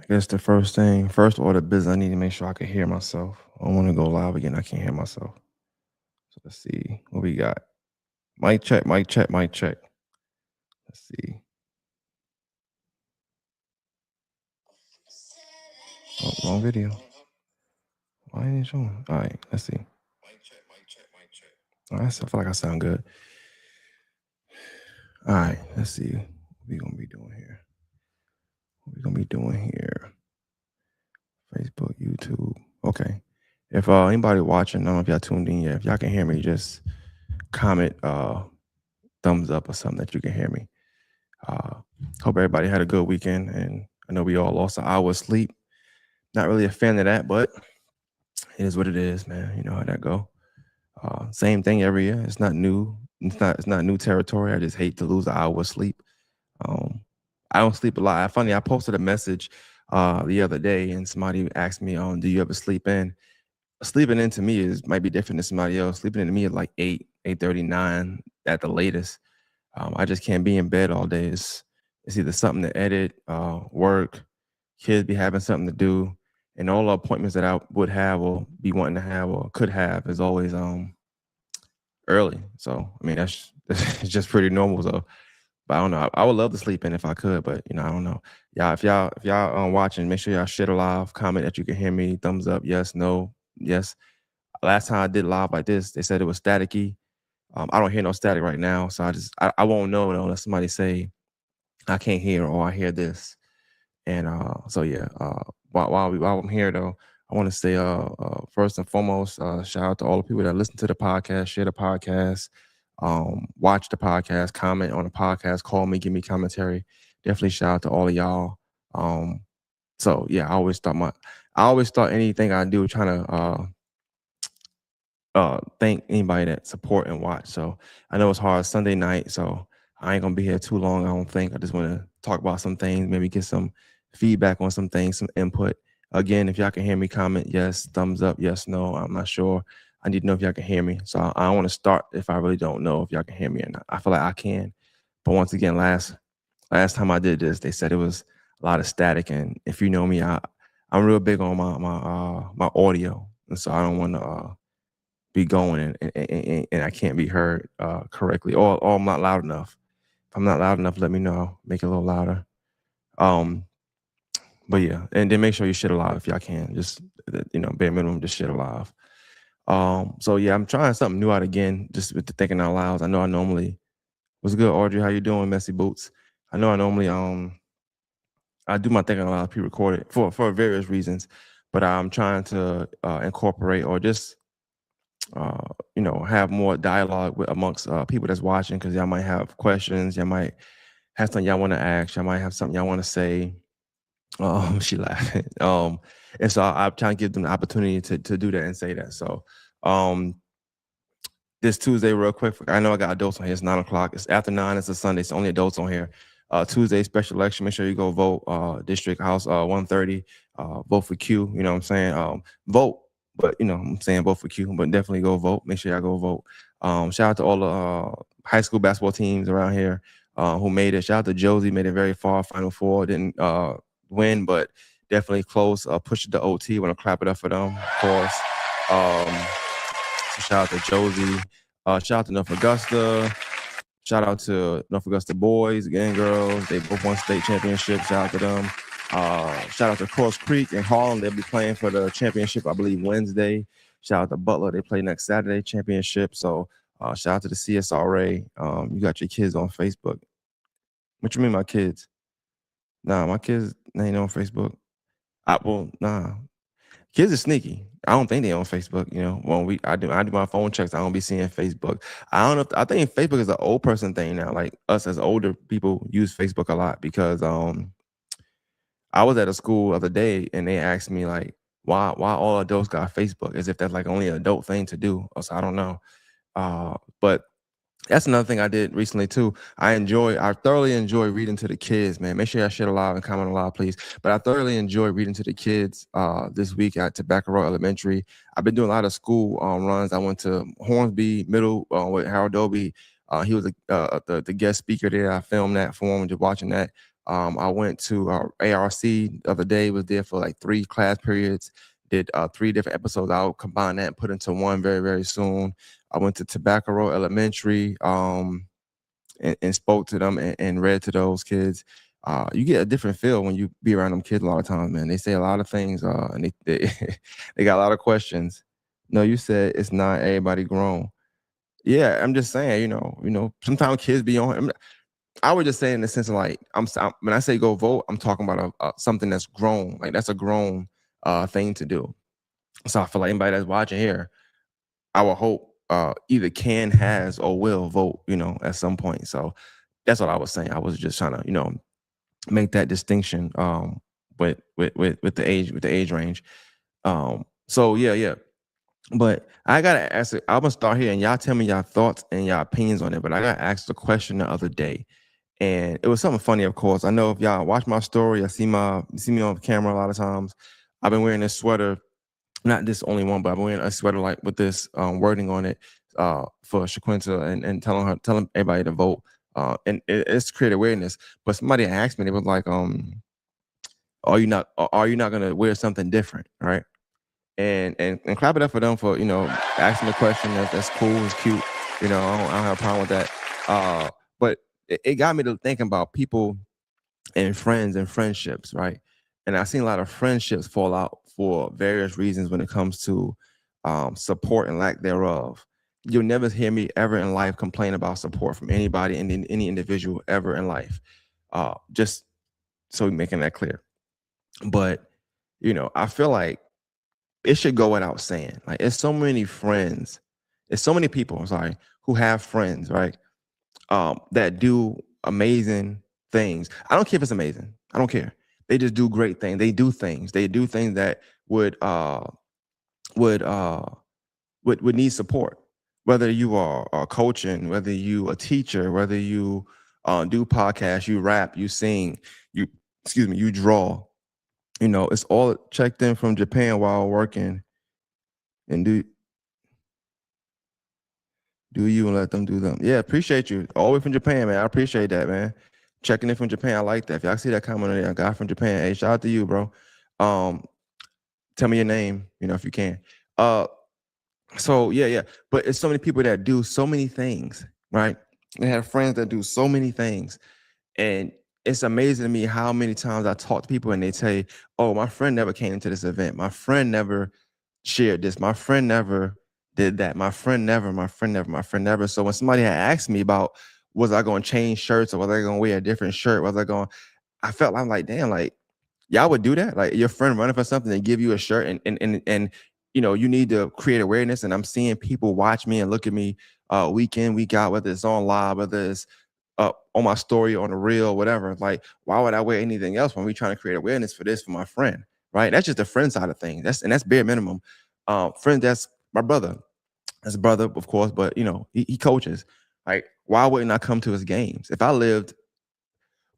I guess the first order of business, I need to make sure I can hear myself. I don't want to go live again. I can't hear myself. So let's see what we got. Mic check, mic check, mic check. Let's see. Oh, wrong video. Why ain't it showing? All right, let's see. All right, I feel like I sound good. All right, let's see what we gonna be doing here. What we gonna be doing here? Facebook, YouTube. Okay. If anybody watching, I don't know if y'all tuned in yet. If y'all can hear me, just comment thumbs up or something that you can hear me. Uh, Hope everybody had a good weekend, and I know we all lost an hour of sleep. Not really a fan of that, but it is what it is, man. You know how that go. Same thing every year. It's not new. It's not new territory. I just hate to lose an hour of sleep. Um, I don't sleep a lot. Funny, I posted a message the other day, and somebody asked me, "Do you ever sleep in?" Sleeping in to me is might be different than somebody else. Sleeping in to me is like 8:39 at the latest. I just can't be in bed all day. It's either something to edit, work, kids be having something to do, and all the appointments that I would have or be wanting to have or could have is always early. So I mean it's just pretty normal. So, but I don't know. I would love to sleep in if I could, but I don't know. Yeah, if y'all watching, make sure y'all share live, comment that you can hear me, thumbs up, yes, no, yes. Last time I did live like this, they said it was staticky. I don't hear no static right now, so I won't know though unless somebody say I can't hear or I hear this. And so yeah, while I'm here though, I want to say first and foremost, shout out to all the people that listen to the podcast, share the podcast, watch the podcast, comment on the podcast, call me, give me commentary. Definitely shout out to all of y'all. Um, so yeah, I always thought anything I do trying to thank anybody that support and watch. So I know it's hard Sunday night, so I ain't gonna be here too long. I don't think. I just want to talk about some things, maybe get some feedback on some things, some input. Again, if y'all can hear me, comment yes, thumbs up, yes, no. I'm not sure. I need to know if y'all can hear me. So I don't want to start if I really don't know if y'all can hear me or not. I feel like I can, but once again, last time I did this, they said it was a lot of static, and if you know me, I'm real big on my audio, and so I don't want to be going and I can't be heard correctly, or I'm not loud enough. If I'm not loud enough, let me know. Make it a little louder. Um, but yeah, and then make sure you shit alive if y'all can. Just bare minimum, just shit alive. So yeah, I'm trying something new out again, just with the thinking out loud. I know I normally what's good, Audrey. How you doing, Messy Boots? I know I normally I do my thinking out loud pre-recorded for various reasons, but I'm trying to incorporate or just have more dialogue amongst people that's watching because y'all might have questions, y'all might have something y'all want to ask, y'all might have something y'all want to say. She laughing. And so I'm trying to give them the opportunity to do that and say that. So, um, this Tuesday, real quick. I know I got adults on here. It's 9 o'clock. It's after 9. It's a Sunday. It's only adults on here. Tuesday special election. Make sure you go vote. District House 130. Vote for Q. You know what I'm saying? Vote, but I'm saying vote for Q. But definitely go vote. Make sure y'all go vote. Shout out to all the high school basketball teams around here who made it. Shout out to Josie. Made it very far. Final Four. Didn't win, but definitely close. Pushed the OT. Want to clap it up for them, of course. So shout out to Josie. Shout out to North Augusta. Shout out to North Augusta boys and girls. They both won state championship. Shout out to them. Shout out to Cross Creek and Harlem. They'll be playing for the championship, I believe, Wednesday. Shout out to Butler. They play next Saturday championship. So shout out to the CSRA. You got your kids on Facebook. What you mean, my kids? Nah, my kids ain't on Facebook. Nah. Kids are sneaky. I don't think they on Facebook. When I do my phone checks, I don't be seeing Facebook. I don't know. I think Facebook is an old person thing now. Like us as older people use Facebook a lot because I was at a school the other day and they asked me like why all adults got Facebook as if that's like only an adult thing to do. So I don't know. But that's another thing I did recently too. I thoroughly enjoy reading to the kids, man. Make sure y'all share a lot and comment a lot, please. But I thoroughly enjoy reading to the kids this week at Tobacco Road Elementary. I've been doing a lot of school runs. I went to Hornsby Middle with Harold Dobie. He was the guest speaker there. I filmed that for him, just watching that. I went to ARC the other day, was there for like 3 class periods, did 3 different episodes. I'll combine that and put into one very, very soon. I went to Tobacco Road Elementary, and spoke to them and read to those kids. You get a different feel when you be around them kids a lot of times, man. They say a lot of things, and they they got a lot of questions. No, you said it's not everybody grown. Yeah, I'm just saying, sometimes kids be on. I would just say in the sense of like, when I say go vote, I'm talking about something that's grown. Like that's a grown thing to do. So I feel like anybody that's watching here, I would hope either can, has, or will vote, at some point. So that's what I was saying. I was just trying to, make that distinction with the age range. So yeah, yeah. But I gotta ask it. I'm gonna start here, and y'all tell me y'all thoughts and y'all opinions on it. But I got asked the question the other day, and it was something funny. Of course, I know if y'all watch my story, you see me on camera a lot of times. I've been wearing this sweater, not this only one, but I've been wearing a sweater like with this wording on it for Shaquinta and telling everybody to vote. And it's create awareness. But somebody asked me, they was like, are you not gonna wear something different, right? And clap it up for them for asking the question. That's cool, it's cute. I don't have a problem with that. But it got me to thinking about people and friends and friendships, right? And I've seen a lot of friendships fall out for various reasons when it comes to support and lack thereof. You'll never hear me ever in life complain about support from anybody and any individual ever in life. Just so we're making that clear. But I feel like it should go without saying. Like, it's so many friends, it's so many people, I'm sorry, who have friends, right? That do amazing things. I don't care if it's amazing. I don't care. They just do great things. They do things. They do things that would uh would need support. Whether you are coaching, whether you a teacher, whether you do podcasts, you rap, you sing, you you draw. It's all checked in from Japan while working. And do you and let them do them. Yeah, appreciate you. All the way from Japan, man. I appreciate that, man. Checking in from Japan. I like that. If y'all see that comment on there, a guy from Japan. Hey, shout out to you, bro. Um, Tell me your name, if you can. Uh, so yeah, yeah. But it's so many people that do so many things, right? They have friends that do so many things. And it's amazing to me how many times I talk to people and they say, oh, my friend never came to this event. My friend never shared this. My friend never did that. My friend never, my friend never, my friend never. So when somebody had asked me about was I going to change shirts or was I going to wear a different shirt, I felt I'm like, damn, like y'all would do that? Like your friend running for something and give you a shirt and you need to create awareness. And I'm seeing people watch me and look at me week in, week out, whether it's on live, whether it's on my story, on the reel, whatever. Like, why would I wear anything else when we trying to create awareness for this for my friend? Right? That's just the friend side of things. That's bare minimum. Friend, that's my brother. That's a brother, of course, but he coaches. Like, why wouldn't I come to his games? If I lived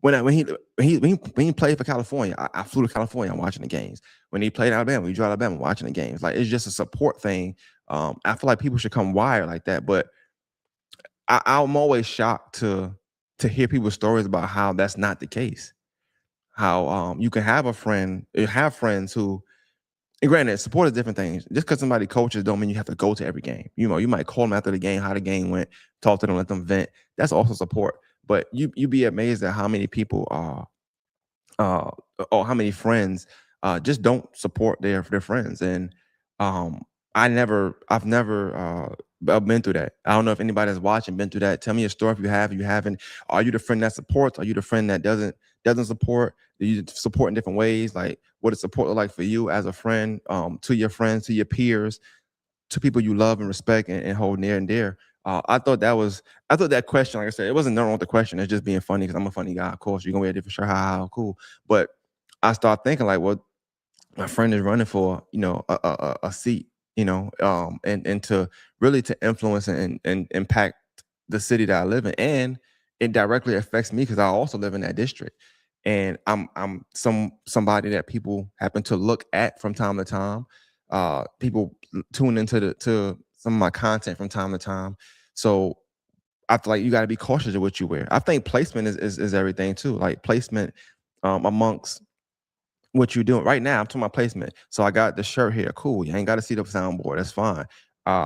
when he played for California, I flew to California. I'm watching the games. When he played Alabama, we drove Alabama, watching the games. Like, it's just a support thing. I feel like people should come wired like that, but I'm always shocked to hear people's stories about how that's not the case. How you can have have friends who, and granted, support is different things. Just because somebody coaches don't mean you have to go to every game. You might call them after the game, how the game went, talk to them, let them vent. That's also support. But you be amazed at how many people are uh, or how many friends just don't support their friends. And um, I've never I've been through that. I don't know if anybody that's watching been through that. Tell me a story if you have. If you haven't, are you the friend that supports? Are you the friend that doesn't support? Do you support in different ways? Like, what does support look like for you as a friend, to your friends, to your peers, to people you love and respect and hold near and dear? I thought that question, like I said, it wasn't nothing wrong with the question. It's just being funny because I'm a funny guy. Of course, you're gonna wear a different shirt. How cool. But I start thinking like, well, my friend is running for a seat, and to really to influence and impact the city that I live in, and it directly affects me because I also live in that district, and I'm somebody that people happen to look at from time to time. People tune into to some of my content from time to time, so I feel like you got to be cautious of what you wear. I think placement is everything too. Like placement amongst what you doing right now. I'm talking about placement. So I got the shirt here. Cool. You ain't got to see the soundboard. That's fine.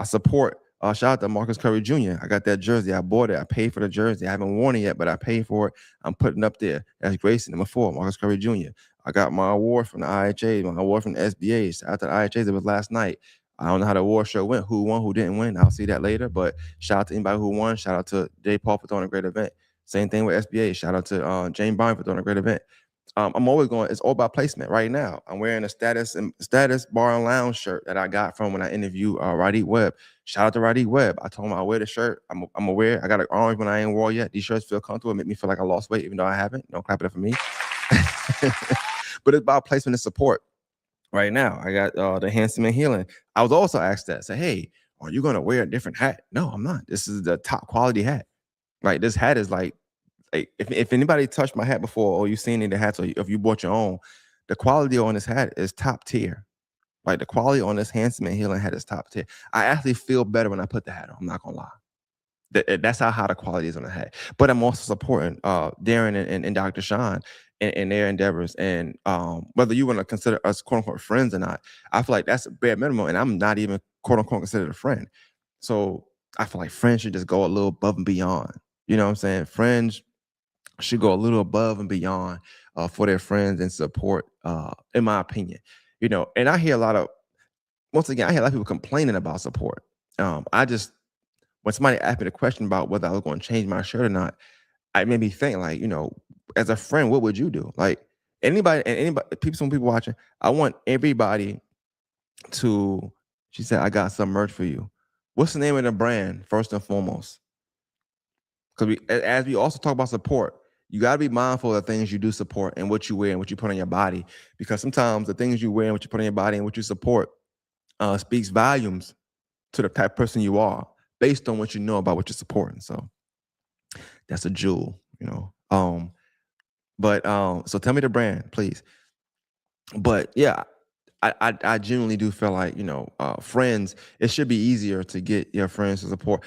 Support. Shout out to Marcus Curry Jr. I got that jersey. I bought it. I paid for the jersey. I haven't worn it yet, but I paid for it. I'm putting up there. That's Grayson, number 4, Marcus Curry Jr. I got my award from the IHA, my award from the SBA. Shout out to the IHAs. It was last night. I don't know how the award show went, who won, who didn't win. I'll see that later. But shout out to anybody who won. Shout out to Jay Paul for throwing a great event. Same thing with SBA. Shout out to Jane Bryan for throwing a great event. I'm always going, it's all about placement. Right now, I'm wearing a status bar and lounge shirt that I got from when I interviewed Radiq Webb. Shout out to Radiq Webb. I told him I'll wear the shirt. I'm gonna wear it. I got an orange one I ain't wore yet. These shirts feel comfortable, make me feel like I lost weight, even though I haven't. Don't clap it up for me. But it's about placement and support. Right now, I got the Handsome and Healing. I was also asked that. Say, hey, are you gonna wear a different hat? No, I'm not. This is the top quality hat. Right? This hat is like if anybody touched my hat before, or you've seen any of the hats, or if you bought your own, the quality on this hat is top tier. Like the quality on this Handsome and Healing hat is top tier. I actually feel better when I put the hat on. I'm not gonna lie. That's how high the quality is on the hat. But I'm also supporting Darren and Dr. Sean in their endeavors. And whether you want to consider us quote unquote friends or not, I feel like that's a bare minimum. And I'm not even quote unquote considered a friend. So I feel like friends should just go a little above and beyond. You know what I'm saying? Friends should go a little above and beyond for their friends and support, in my opinion. You know, and I hear once again, I hear a lot of people complaining about support. When somebody asked me the question about whether I was going to change my shirt or not, it made me think, like, you know, as a friend, what would you do? Like some people watching, I want everybody to, she said, I got some merch for you. What's the name of the brand, first and foremost? Because as we also talk about support, you got to be mindful of the things you do support and what you wear and what you put on your body. Because sometimes the things you wear and what you put on your body and what you support speaks volumes to the type of person you are based on what you know about what you're supporting. So that's a jewel, you know. So tell me the brand, please. But yeah, I genuinely do feel like, you know, friends, it should be easier to get your friends to support.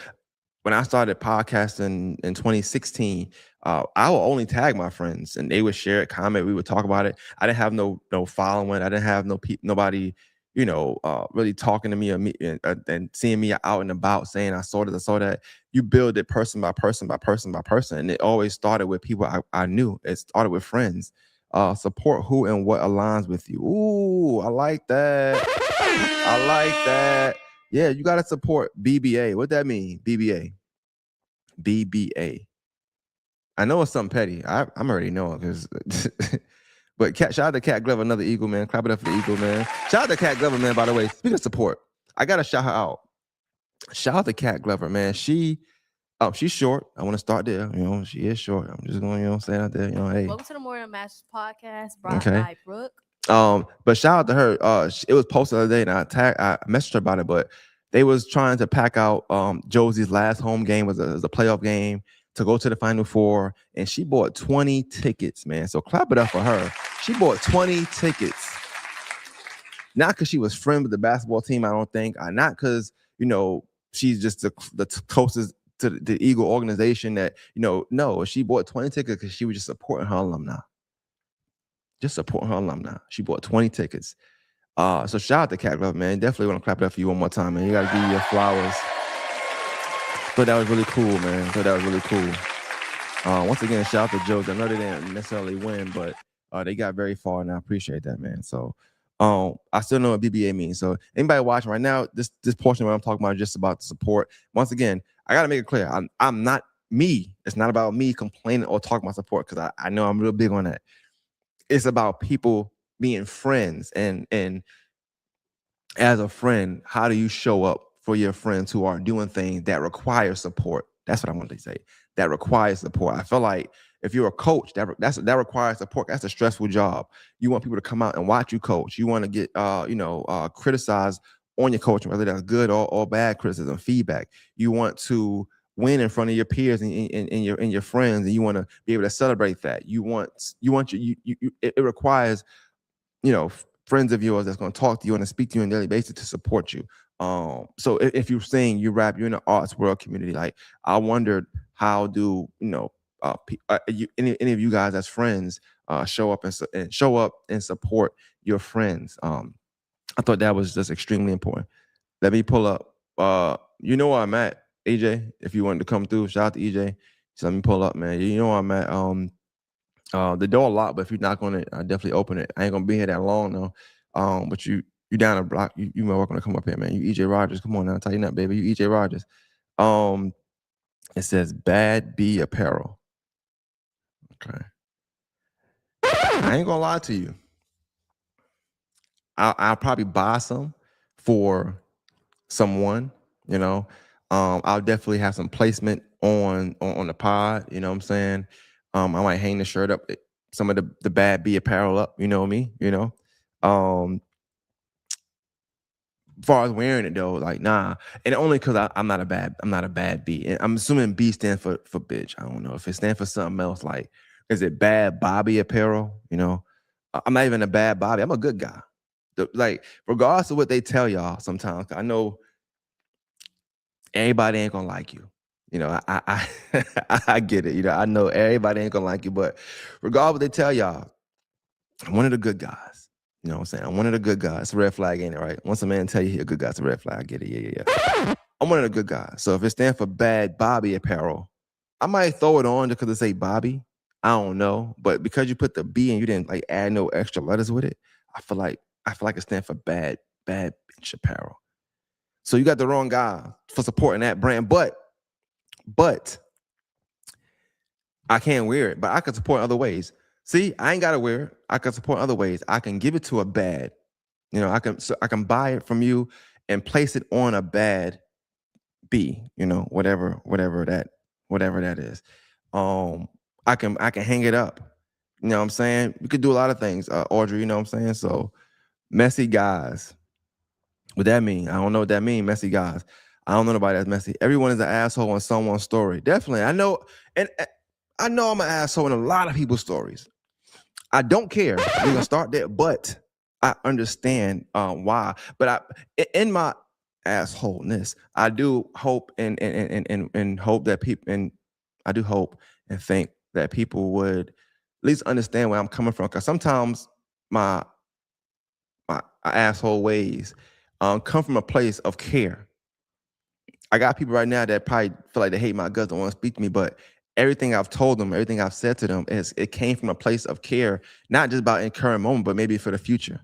When I started podcasting in 2016, I would only tag my friends and they would share it, comment, we would talk about it. I didn't have no following. I didn't have nobody, you know, really talking to me and seeing me out and about saying I saw this, I saw that. You build it person by person by person by person. And it always started with people I knew. It started with friends. Support who and what aligns with you. Ooh, I like that. I like that. Yeah, you got to support BBA. What that mean? BBA. BBA. I know it's something petty. I'm already knowing because but shout out to Cat Glover, another Eagle, man. Clap it up for the Eagle, man. Shout out to Cat Glover, man, by the way. Speaking of support, I gotta shout her out. Shout out to Cat Glover, man. She's short. I want to start there. You know, she is short. I'm just going, you know, saying out there, you know, hey. Welcome to the Morning Masters podcast brought by Brooke. But shout out to her. It was posted the other day, and I messaged her about it. But they was trying to pack out Josie's last home game was a playoff game to go to the Final Four, and she bought 20 tickets, man. So clap it up for her. She bought 20 tickets, not because she was friends with the basketball team. I don't think, not because, you know, she's just the closest to the Eagle organization that, you know. No, she bought 20 tickets because she was just supporting her alumni. Just supporting her alumni. She bought 20 tickets. So shout out to Cat Glove, man. Definitely want to clap it up for you one more time, man. You got to give you your flowers. Thought that was really cool, man. Thought that was really cool. Once again, shout out to Joes. I know they didn't necessarily win, but they got very far, and I appreciate that, man. So I still know what BBA means. So anybody watching right now, this portion of what I'm talking about is just about the support. Once again, I got to make it clear. I'm not me. It's not about me complaining or talking about support because I know I'm real big on that. It's about people being friends, and as a friend, how do you show up for your friends who are doing things that require support? That's what I wanted to say. That requires support. I feel like if you're a coach, that requires support. That's a stressful job. You want people to come out and watch you coach. You want to get criticized on your coaching, whether that's good or bad criticism, feedback. You want to win in front of your peers and your friends, and you want to be able to celebrate that. It requires, you know, friends of yours that's going to talk to you and speak to you on a daily basis to support you. So if you're saying you rap, you're in the arts world community. Like I wondered how do any of you guys as friends show up and show up and support your friends. I thought that was just extremely important. Let me pull up. You know where I'm at, AJ. If you wanted to come through, shout out to EJ. So let me pull up, man. You know where I'm at. The door locked, but if you knock on it, I definitely open it. I ain't gonna be here that long though. But you down a block. You might welcome to come up here, man. You EJ Rogers, come on now, tighten up, baby. You EJ Rogers. It says Bad B Apparel. Okay. I ain't gonna lie to you. I'll probably buy some for someone, you know. I'll definitely have some placement on the pod, you know what I'm saying? I might hang the shirt up, some of the Bad B apparel up, you know me, you know. As far as wearing it though, like nah, and only because I'm not a bad B. And I'm assuming B stands for bitch. I don't know if it stands for something else. Like, is it Bad Bobby apparel? You know, I'm not even a bad Bobby. I'm a good guy. Like, regardless of what they tell y'all, sometimes I know everybody ain't gonna like you. You know, I get it. You know, I know everybody ain't gonna like you, but regardless of what they tell y'all, I'm one of the good guys. You know what I'm saying? I'm one of the good guys. It's a red flag, ain't it, right? Once a man tell you he a good guy, it's a red flag. I get it. Yeah. I'm one of the good guys. So if it stands for Bad Bobby apparel, I might throw it on just because it say Bobby. I don't know. But because you put the B and you didn't like add no extra letters with it, I feel like it stands for bad bitch apparel. So you got the wrong guy for supporting that brand. But I can't wear it. But I can support other ways. See, I ain't gotta wear it. I can support other ways. I can give it to a bad. You know, I can buy it from you and place it on a Bad B. You know, whatever that is. I can hang it up. You know what I'm saying? We could do a lot of things, Audrey. You know what I'm saying? So messy guys. What that mean? I don't know what that mean. Messy guys. I don't know nobody that's messy. Everyone is an asshole in someone's story. Definitely. I know, and I know I'm an asshole in a lot of people's stories. I don't care. We're gonna start there, but I understand why. But in my assholeness, I do hope and hope that people, and I do hope and think that people would at least understand where I'm coming from. Because sometimes my asshole ways come from a place of care. I got people right now that probably feel like they hate my guts, don't want to speak to me, but everything I've told them, everything I've said to them, it came from a place of care, not just about in current moment, but maybe for the future.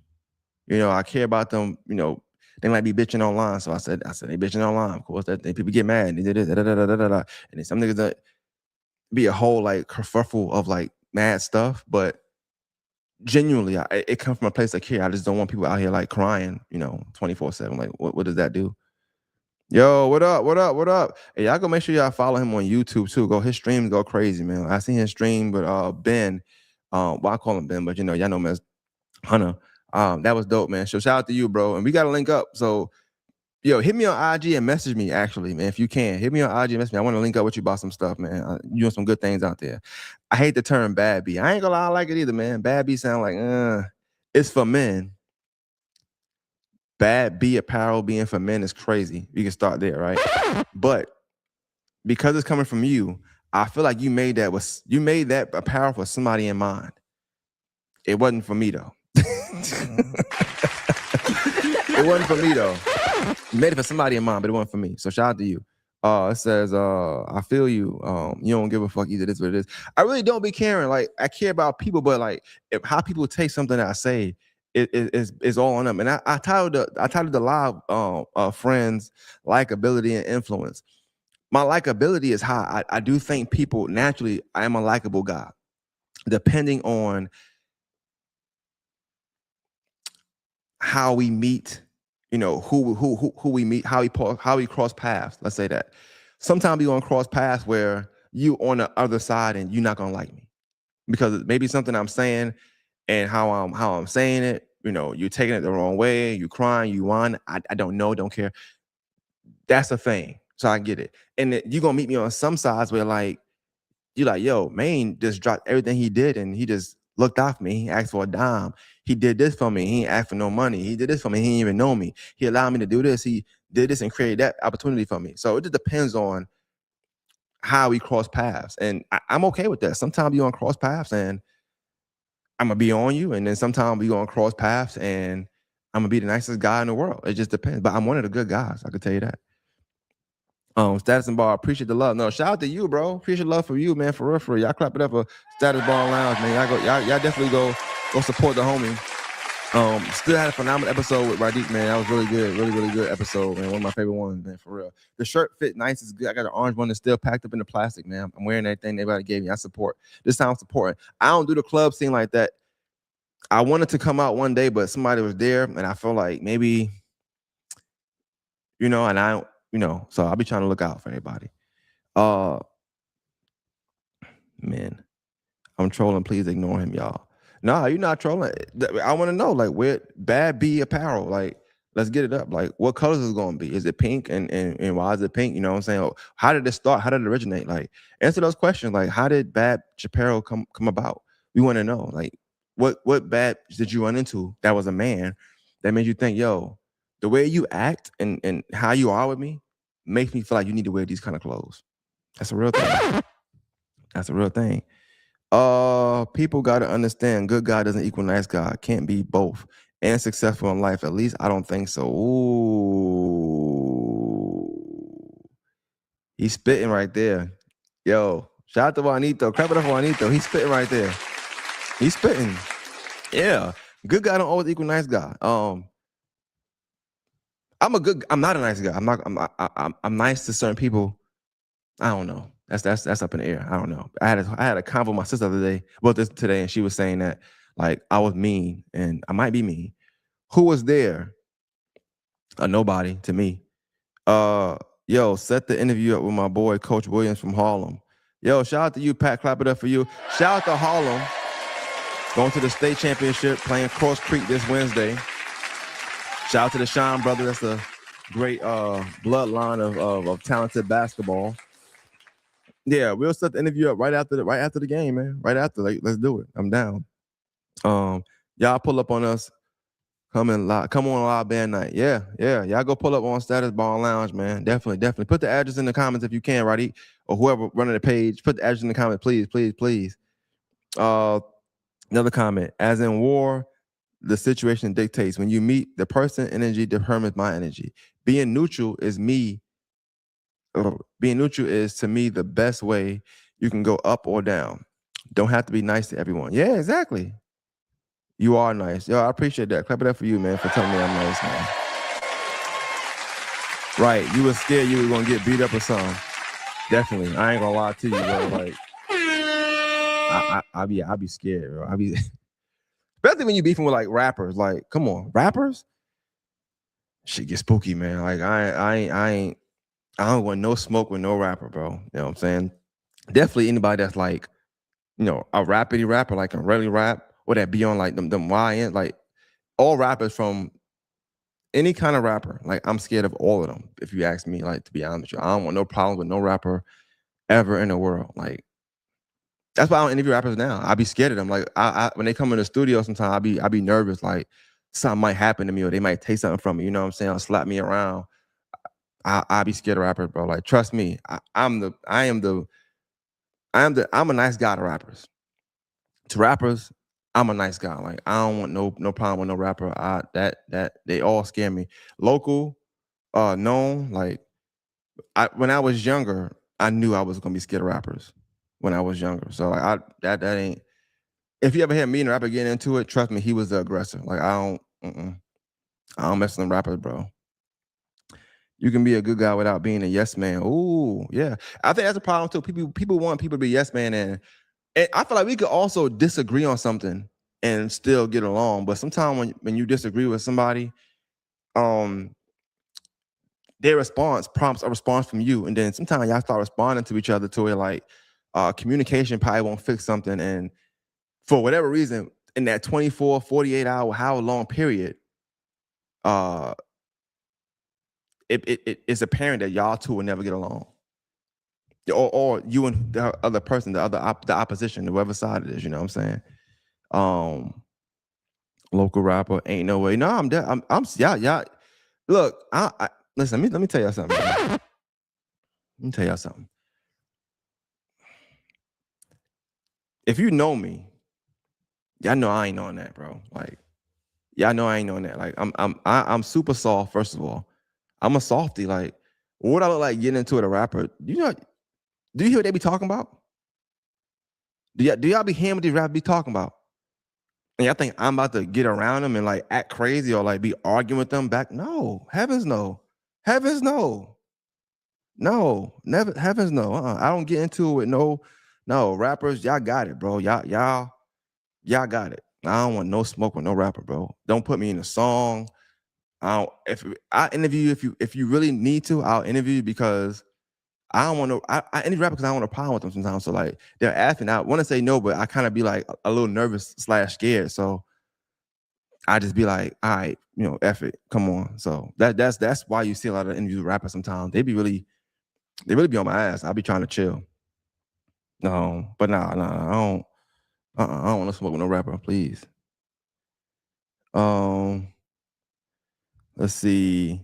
You know, I care about them. You know, they might be bitching online, so I said they bitching online. Of course, that people get mad. And they did this, and then some niggas that be a whole like kerfuffle of like mad stuff, but genuinely, it comes from a place of care. I just don't want people out here like crying, you know, 24/7. Like, what does that do? Yo, what up? What up? What up? Hey, y'all go make sure y'all follow him on YouTube too. Go his streams go crazy, man. I seen his stream with Ben. Well, I call him Ben, but you know, y'all know him as Hunter. That was dope, man. So shout out to you, bro. And we gotta link up. So yo, hit me on IG and message me, actually, man. If you can, hit me on IG and message me. I want to link up with you about some stuff, man. You doing some good things out there. I hate the term bad B. I ain't gonna lie, I like it either, man. Bad B sound like it's for men. Bad B apparel being for men is crazy. You can start there, right? But because it's coming from you, I feel like you made that apparel for somebody in mind. It wasn't for me though. It wasn't for me though. You made it for somebody in mind, but it wasn't for me. So shout out to you. It says, I feel you. You don't give a fuck either. This what it is. I really don't be caring. Like, I care about people, but like how people take something that I say is all on them. And I titled the live friends, likability and influence. My likability is high. I do think people naturally, I am a likable guy. Depending on how we meet, you know, who we meet, how we cross paths. Let's say that. Sometimes you're gonna cross paths where you on the other side and you're not gonna like me because maybe something I'm saying and how I'm saying it, you know, you're taking it the wrong way, you crying, you whine. I don't know, don't care. That's a thing. So I get it. And you're gonna meet me on some sides where like you're like, yo, Maine just dropped everything he did and he just looked out for me. He asked for a dime. He did this for me. He ain't asked for no money. He did this for me. He didn't even know me. He allowed me to do this. He did this and created that opportunity for me. So it just depends on how we cross paths. And I'm okay with that. Sometimes you're on cross paths and I'm going to be on you. And then sometimes we go on cross paths and I'm going to be the nicest guy in the world. It just depends. But I'm one of the good guys. I can tell you that. Status and Bar, appreciate the love. No, shout out to you, bro. Appreciate love for you, man. For real, for real. Y'all clap it up for Status Bar Lounge, man. Y'all definitely go support the homie. Still had a phenomenal episode with Radiq, man. That was really good, really good episode, man. One of my favorite ones, man, for real. The shirt fit nice, it's good. I got an orange one that's still packed up in the plastic, man. I'm wearing everything everybody gave me. I support. This time I'm supporting. I don't do the club scene like that. I wanted to come out one day, but somebody was there, and I feel like maybe, and I, so I'll be trying to look out for everybody. Man, I'm trolling. Please ignore him, y'all. Nah, you're not trolling. I want to know, like, where Bad B apparel, like, let's get it up. Like, what colors is it going to be? Is it pink? And why is it pink? You know what I'm saying? How did it start? How did it originate? Like, answer those questions. Like, how did Bad Chappelle come about? We want to know. Like, what bad did you run into that was a man that made you think, yo, the way you act and how you are with me makes me feel like you need to wear these kind of clothes. That's a real thing. That's a real thing. People got to understand good guy doesn't equal nice guy. Can't be both and successful in life. At least I don't think so. Ooh. He's spitting right there. Yo, shout out to Juanito. Clap it up for Juanito. He's spitting right there. He's spitting. Yeah. Good guy don't always equal nice guy. I'm not a nice guy. I'm nice to certain people. I don't know. That's up in the air. I don't know. I had a convo with my sister the other day, today, and she was saying that like I was mean and I might be mean. Who was there? Nobody to me. Yo, set the interview up with my boy Coach Williams from Harlem. Yo, shout out to you, Pat. Clap it up for you. Shout out to Harlem. Going to the state championship, playing Cross Creek this Wednesday. Shout out to the Shine brother. That's a great bloodline of talented basketball. Yeah, we'll set the interview up right after the game, man. Right after, like, let's do it. I'm down. Y'all pull up on us. Come on live band night. Yeah. Y'all go pull up on Status Bar Lounge, man. Definitely. Put the address in the comments if you can, right? Or whoever running the page. Put the address in the comment, please. Another comment. As in war, the situation dictates. When you meet the person, energy determines my energy. Being neutral is to me the best way you can go up or down. Don't have to be nice to everyone. Yeah, exactly. You are nice. Yo, I appreciate that. Clap it up for you, man, for telling me I'm nice, man. Right. You were scared you were going to get beat up or something. Definitely. I ain't going to lie to you, bro. Like, I be scared, bro. Especially when you beefing with, like, rappers. Like, come on. Rappers? Shit get spooky, man. Like, I don't want no smoke with no rapper, bro. You know what I'm saying? Definitely anybody that's like, a rappity rapper, like a really rap, or that be on like them YN, like all rappers from any kind of rapper. Like, I'm scared of all of them, if you ask me, like, to be honest with you. I don't want no problems with no rapper ever in the world. Like, that's why I don't interview rappers now. I be scared of them. Like, I when they come in the studio sometimes I be nervous, like something might happen to me or they might take something from me, you know what I'm saying? Or slap me around. I be scared of rappers, bro. Like, trust me, I'm a nice guy to rappers. To rappers, I'm a nice guy. Like, I don't want no problem with no rapper. That they all scare me. Local, known. Like, when I was younger, I knew I was gonna be scared of rappers when I was younger. So like, that ain't. If you ever hear me and a rapper getting into it, trust me, he was the aggressor. Like, I don't mess with them rappers, bro. You can be a good guy without being a yes man. Ooh, yeah. I think that's a problem too. People want people to be yes man, and I feel like we could also disagree on something and still get along. But sometimes when you disagree with somebody, their response prompts a response from you, and then sometimes y'all start responding to each other to where, like, communication probably won't fix something, and for whatever reason, in that 24, 48 hour, how long period, it's apparent that y'all two will never get along, or you and the other person, the opposition, whoever side it is. You know what I'm saying? Local rapper, ain't no way. No, I'm yeah. Look, I listen. Let me tell y'all something. Man. Let me tell y'all something. If you know me, y'all know I ain't on that, bro. Like, y'all know I ain't on that. Like, I'm super soft. First of all, I'm a softy. Like, what I look like getting into it, a rapper? You know, do you hear what they be talking about? Do y'all be hearing what these rappers be talking about? And y'all think I'm about to get around them and like act crazy or like be arguing with them back? No, heavens no, heavens no, no, never, heavens no. I don't get into it with no rappers. Y'all got it, bro. Y'all got it. I don't want no smoke with no rapper, bro. Don't put me in a song. I don't. If I interview you, if you really need to, I'll interview you because I don't want to. I interview rappers because I don't want to problem with them sometimes. So like they're asking, I want to say no, but I kind of be like a little nervous / scared. So I just be like, all right, F it, come on. So that's why you see a lot of interviews with rappers sometimes. They really be on my ass. I'll be trying to chill. No, but nah, I don't. I don't want to smoke with no rapper, please. Let's see.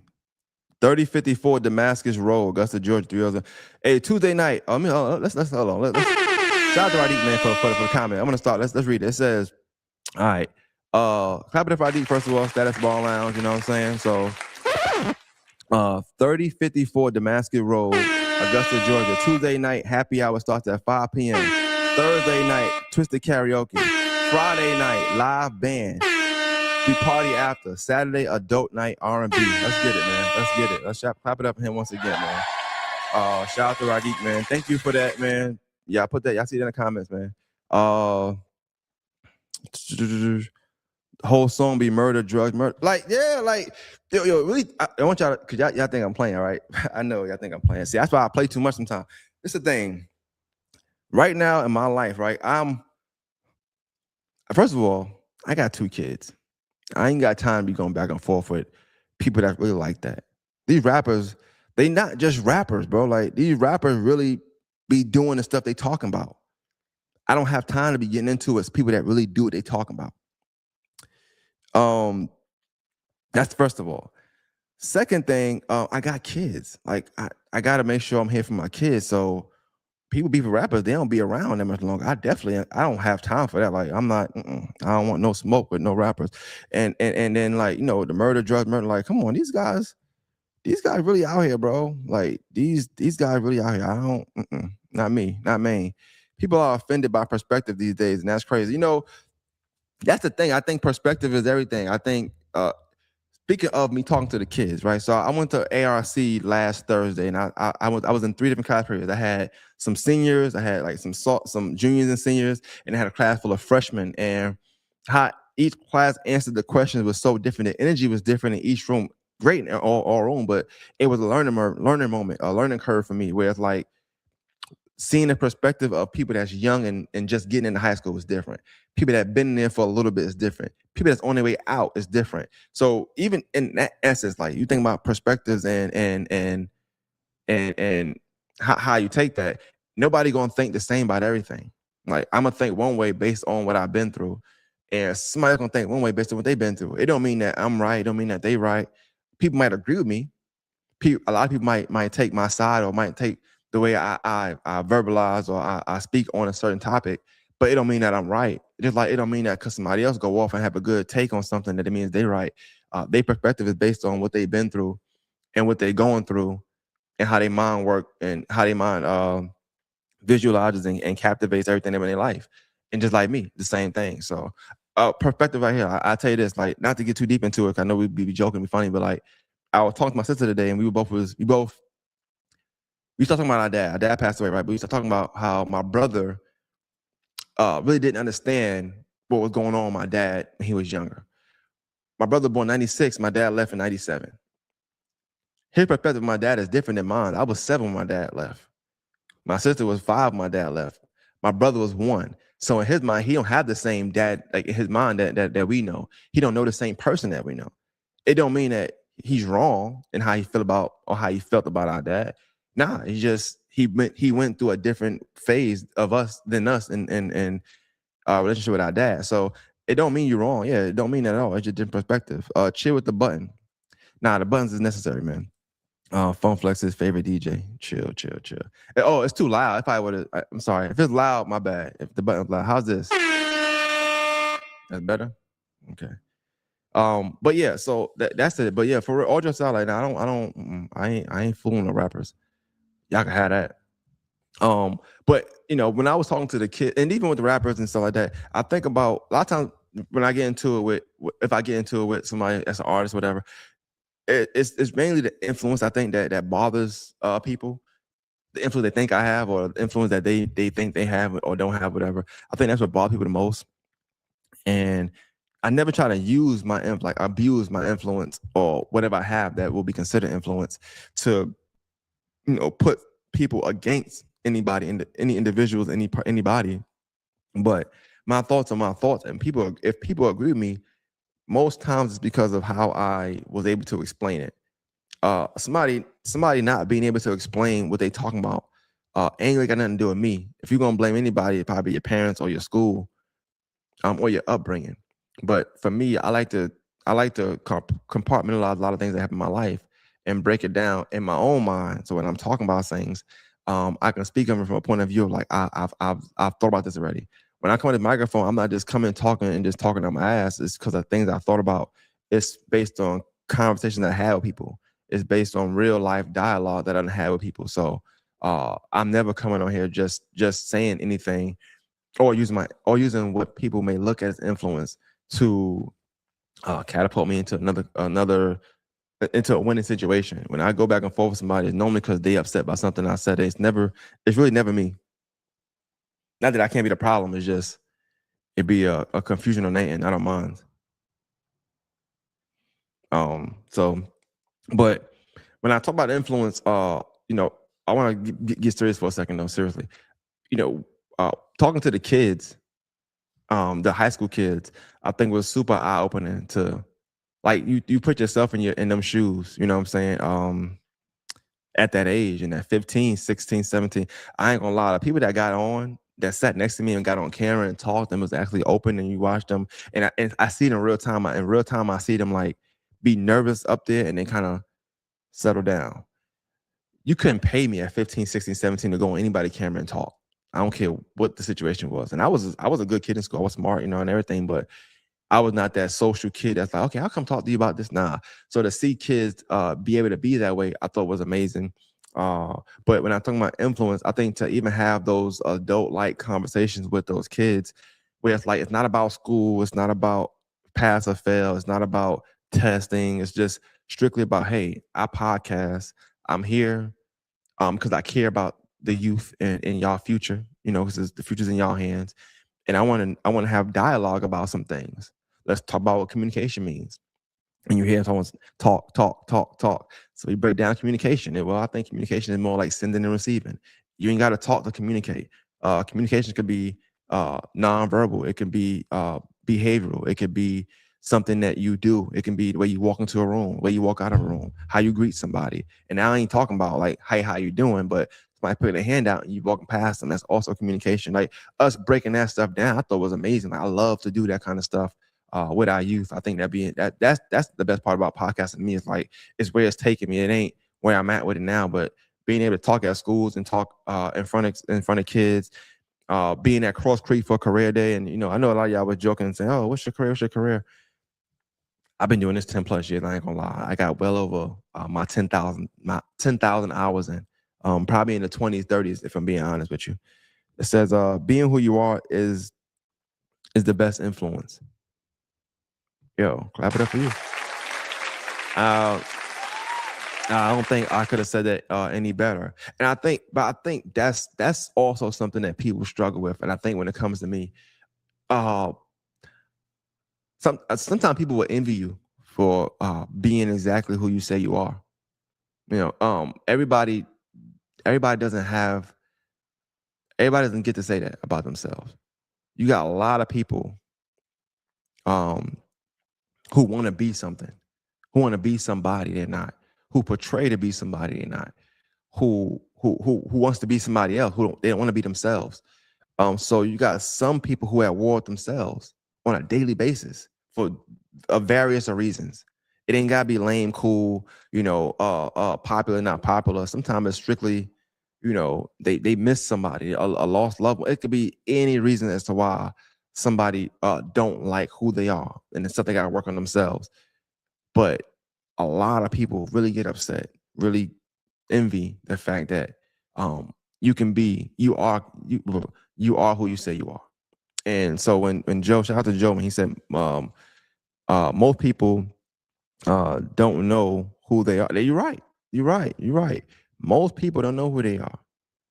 3054 Damascus Road, Augusta, Georgia, 300. Hey, Tuesday night. Let's hold on. Let's shout out to Radiq, man, for the comment. I'm gonna start. Let's read it. It says, all right. Clap it up for Radiq, first of all, Status Ball Lounge, you know what I'm saying? So 3054 Damascus Road, Augusta, Georgia. Tuesday night, happy hour starts at 5 p.m. Thursday night, Twisted Karaoke. Friday night, live band. We party after. Saturday, adult night R&B. Let's get it, man. Let's get it. Let's clap it up for him once again, man. Shout out to Radiq, man. Thank you for that, man. Yeah, put that. Y'all see that in the comments, man. Whole song be murder, drugs, murder. Like, yeah, like, yo, really, I want y'all, because y'all think I'm playing, right? I know y'all think I'm playing. See, that's why I play too much sometimes. It's the thing. Right now in my life, right, first of all, I got 2 kids. I ain't got time to be going back and forth with people that really like that. These rappers, they not just rappers, bro. Like, these rappers really be doing the stuff they talking about. I don't have time to be getting into it. It's people that really do what they talking about. That's first of all. Second thing, I got kids. Like, I got to make sure I'm here for my kids. So people be for rappers, they don't be around that much longer. I don't have time for that. Like, I'm not, I don't want no smoke with no rappers. And then like, the murder, drugs, murder, like, come on, these guys really out here, bro. Like, these guys really out here. I don't, not me. People are offended by perspective these days, and that's crazy. That's the thing. I think perspective is everything. I think, speaking of me talking to the kids, right? So I went to ARC last Thursday, and I was in 3 different class periods. I had some seniors, I had like some juniors and seniors, and I had a class full of freshmen. And how each class answered the questions was so different. The energy was different in each room. Great in all room, but it was a learning moment, a learning curve for me, where it's like seeing the perspective of people that's young and just getting into high school is different. People that been there for a little bit is different. People that's on their way out is different. So even in that essence, like, you think about perspectives and how you take that, nobody gonna think the same about everything. Like, I'm gonna think one way based on what I've been through, and somebody's gonna think one way based on what they've been through. It don't mean that I'm right. It don't mean that they right. People might agree with me. A lot of people might take my side, or might take the way I verbalize, or I speak on a certain topic, but it don't mean that I'm right. Just like it don't mean that because somebody else go off and have a good take on something that it means they right. Their perspective is based on what they've been through and what they're going through, and how their mind work, and how their mind visualizes and captivates everything in their life. And just like me, the same thing. So perspective right here. I tell you this, like, not to get too deep into it, 'cause I know we'd be joking, be funny, but like, I was talking to my sister today, and we started talking about our dad. Our dad passed away, right? But we started talking about how my brother really didn't understand what was going on with my dad when he was younger. My brother born 96, my dad left in 97. His perspective of my dad is different than mine. I was 7 when my dad left. My sister was 5 when my dad left. My brother was 1. So in his mind, he don't have the same dad, like in his mind, that we know. He don't know the same person that we know. It don't mean that he's wrong in how he feel about, or how he felt about our dad. Nah, he went through a different phase of us than us, and relationship with our dad. So it don't mean you're wrong. Yeah, it don't mean that at all. It's just different perspective. Chill with the button. Nah, the buttons is necessary, man. Phone Flex's favorite DJ. Chill, chill, chill. Oh, it's too loud. If I would have, I'm sorry. If it's loud, my bad. If the button's loud, how's this? That's better. Okay. But yeah, so that's it. But yeah, for real, all jokes out, like I ain't fooling the rappers. Y'all can have that. But when I was talking to the kid, and even with the rappers and stuff like that, I think about a lot of times when I get into it if I get into it with somebody as an artist, whatever, it's mainly the influence I think that bothers people, the influence they think I have, or the influence that they think they have or don't have, whatever. I think that's what bothers people the most. And I never try to use like abuse my influence or whatever I have that will be considered influence to put people against anybody, any individuals, anybody. But my thoughts are my thoughts, and if people agree with me, most times it's because of how I was able to explain it. Somebody not being able to explain what they talking about ain't really got nothing to do with me. If you're gonna blame anybody, it probably your parents or your school, or your upbringing. But for me, I like to compartmentalize a lot of things that happen in my life and break it down in my own mind. So when I'm talking about things, I can speak of it from a point of view of like I've thought about this already. When I come to the microphone, I'm not just coming talking and just talking on my ass. It's because of things I thought about. It's based on conversations that I had with people. It's based on real life dialogue that I had with people. So I'm never coming on here just saying anything or using what people may look as influence to catapult me into another into a winning situation. When I go back and forth with somebody, it's normally because they upset by something I said. It's really never me. Not that I can't be the problem. It's just it'd be a confusion on their end, not on mine. So, but when I talk about influence, I want to get serious for a second though. Seriously, talking to the kids, the high school kids, I think was super eye opening to like you put yourself in them shoes, you know what I'm saying? At that age, in that 15, 16, 17, I ain't gonna lie, the people that got on, that sat next to me and got on camera and talked and was actually open and you watched them. And I see it in real time. In real time, I see them like be nervous up there and then kind of settle down. You couldn't pay me at 15, 16, 17 to go on anybody's camera and talk. I don't care what the situation was. And I was a good kid in school. I was smart, and everything, but I was not that social kid that's like, okay, I'll come talk to you about this. Nah. So to see kids be able to be that way, I thought was amazing. But when I'm talking about influence, I think to even have those adult-like conversations with those kids, where it's like it's not about school, it's not about pass or fail, it's not about testing, it's just strictly about, hey, I podcast, I'm here because I care about the youth and y'all future, because the future's in y'all hands, and I want to have dialogue about some things. Let's talk about what communication means. And you hear someone talk, talk, talk, talk. So we break down communication. And well, I think communication is more like sending and receiving. You ain't got to talk to communicate. Communication could be nonverbal. It can be behavioral. It could be something that you do. It can be the way you walk into a room, the way you walk out of a room, how you greet somebody. And I ain't talking about like, hey, how you doing? But somebody putting a hand out and you walking past them. That's also communication. Like us breaking that stuff down, I thought was amazing. Like, I love to do that kind of stuff with our youth. I think that's the best part about podcasting to me. Is like it's where it's taking me. It ain't where I'm at with it now, but being able to talk at schools and talk in front of kids, being at Cross Creek for career day, and I know a lot of y'all was joking and saying, "Oh, what's your career? What's your career?" I've been doing this 10 plus years. I ain't gonna lie. I got well over my 10,000 hours in. Probably in the 20s, 30s, if I'm being honest with you. It says, being who you are is the best influence. Yo, clap it up for you. Uh, I don't think I could have said that any better. And I think that's also something that people struggle with. And I think when it comes to me, uh, sometimes people will envy you for being exactly who you say you are. Everybody doesn't get to say that about themselves. You got a lot of people um, who want to be something, who want to be somebody they're not, who portray to be somebody they're not, who wants to be somebody else, they don't want to be themselves. So you got some people who at war with themselves on a daily basis for various reasons. It ain't gotta be lame, cool, popular, not popular. Sometimes it's strictly, they miss somebody, a lost loved one. It could be any reason as to why somebody don't like who they are, and it's something they gotta work on themselves. But a lot of people really get upset, really envy the fact that you can be, you are who you say you are. And so when Joe, shout out to Joe, when he said most people don't know who they are. You're right. You're right. You're right. Most people don't know who they are.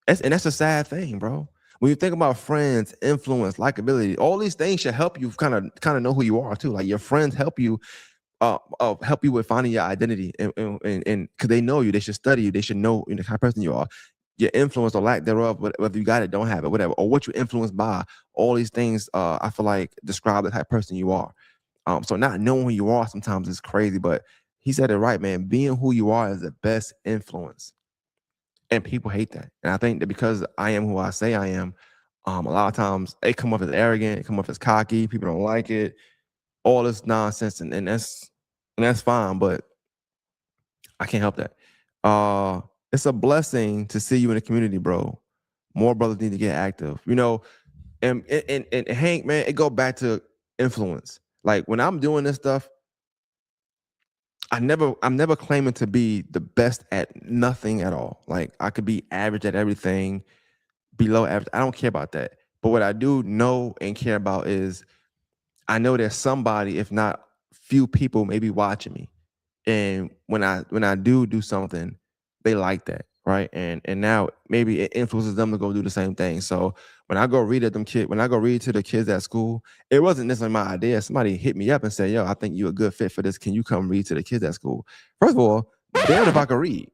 And that's a sad thing, bro. When you think about friends, influence, likability, all these things should help you kind of know who you are too. Like your friends help you with finding your identity, and because they know you, they should study you, they should know the kind of person you are, your influence or lack thereof, whether you got it, don't have it, whatever, or what you're influenced by. All these things, I feel like, describe the type of person you are. So not knowing who you are sometimes is crazy, but he said it right, man. Being who you are is the best influence, and people hate that. And I think that because I am who I say I am, a lot of times it come off as arrogant, it come off as cocky. People don't like it, all this nonsense, and that's fine, but I can't help that. It's a blessing to see you in the community, bro. More brothers need to get active, and Hank, man, it go back to influence. Like when I'm doing this stuff, I'm never claiming to be the best at nothing at all. Like I could be average at everything, below average. I don't care about that. But what I do know and care about is I know there's somebody, if not few people, maybe watching me. And when I do something, they like that, right? And now maybe it influences them to go do the same thing. So when I go read to the kids at school, it wasn't necessarily my idea. Somebody hit me up and said, "Yo, I think you're a good fit for this. Can you come read to the kids at school?" First of all, damn if I can read,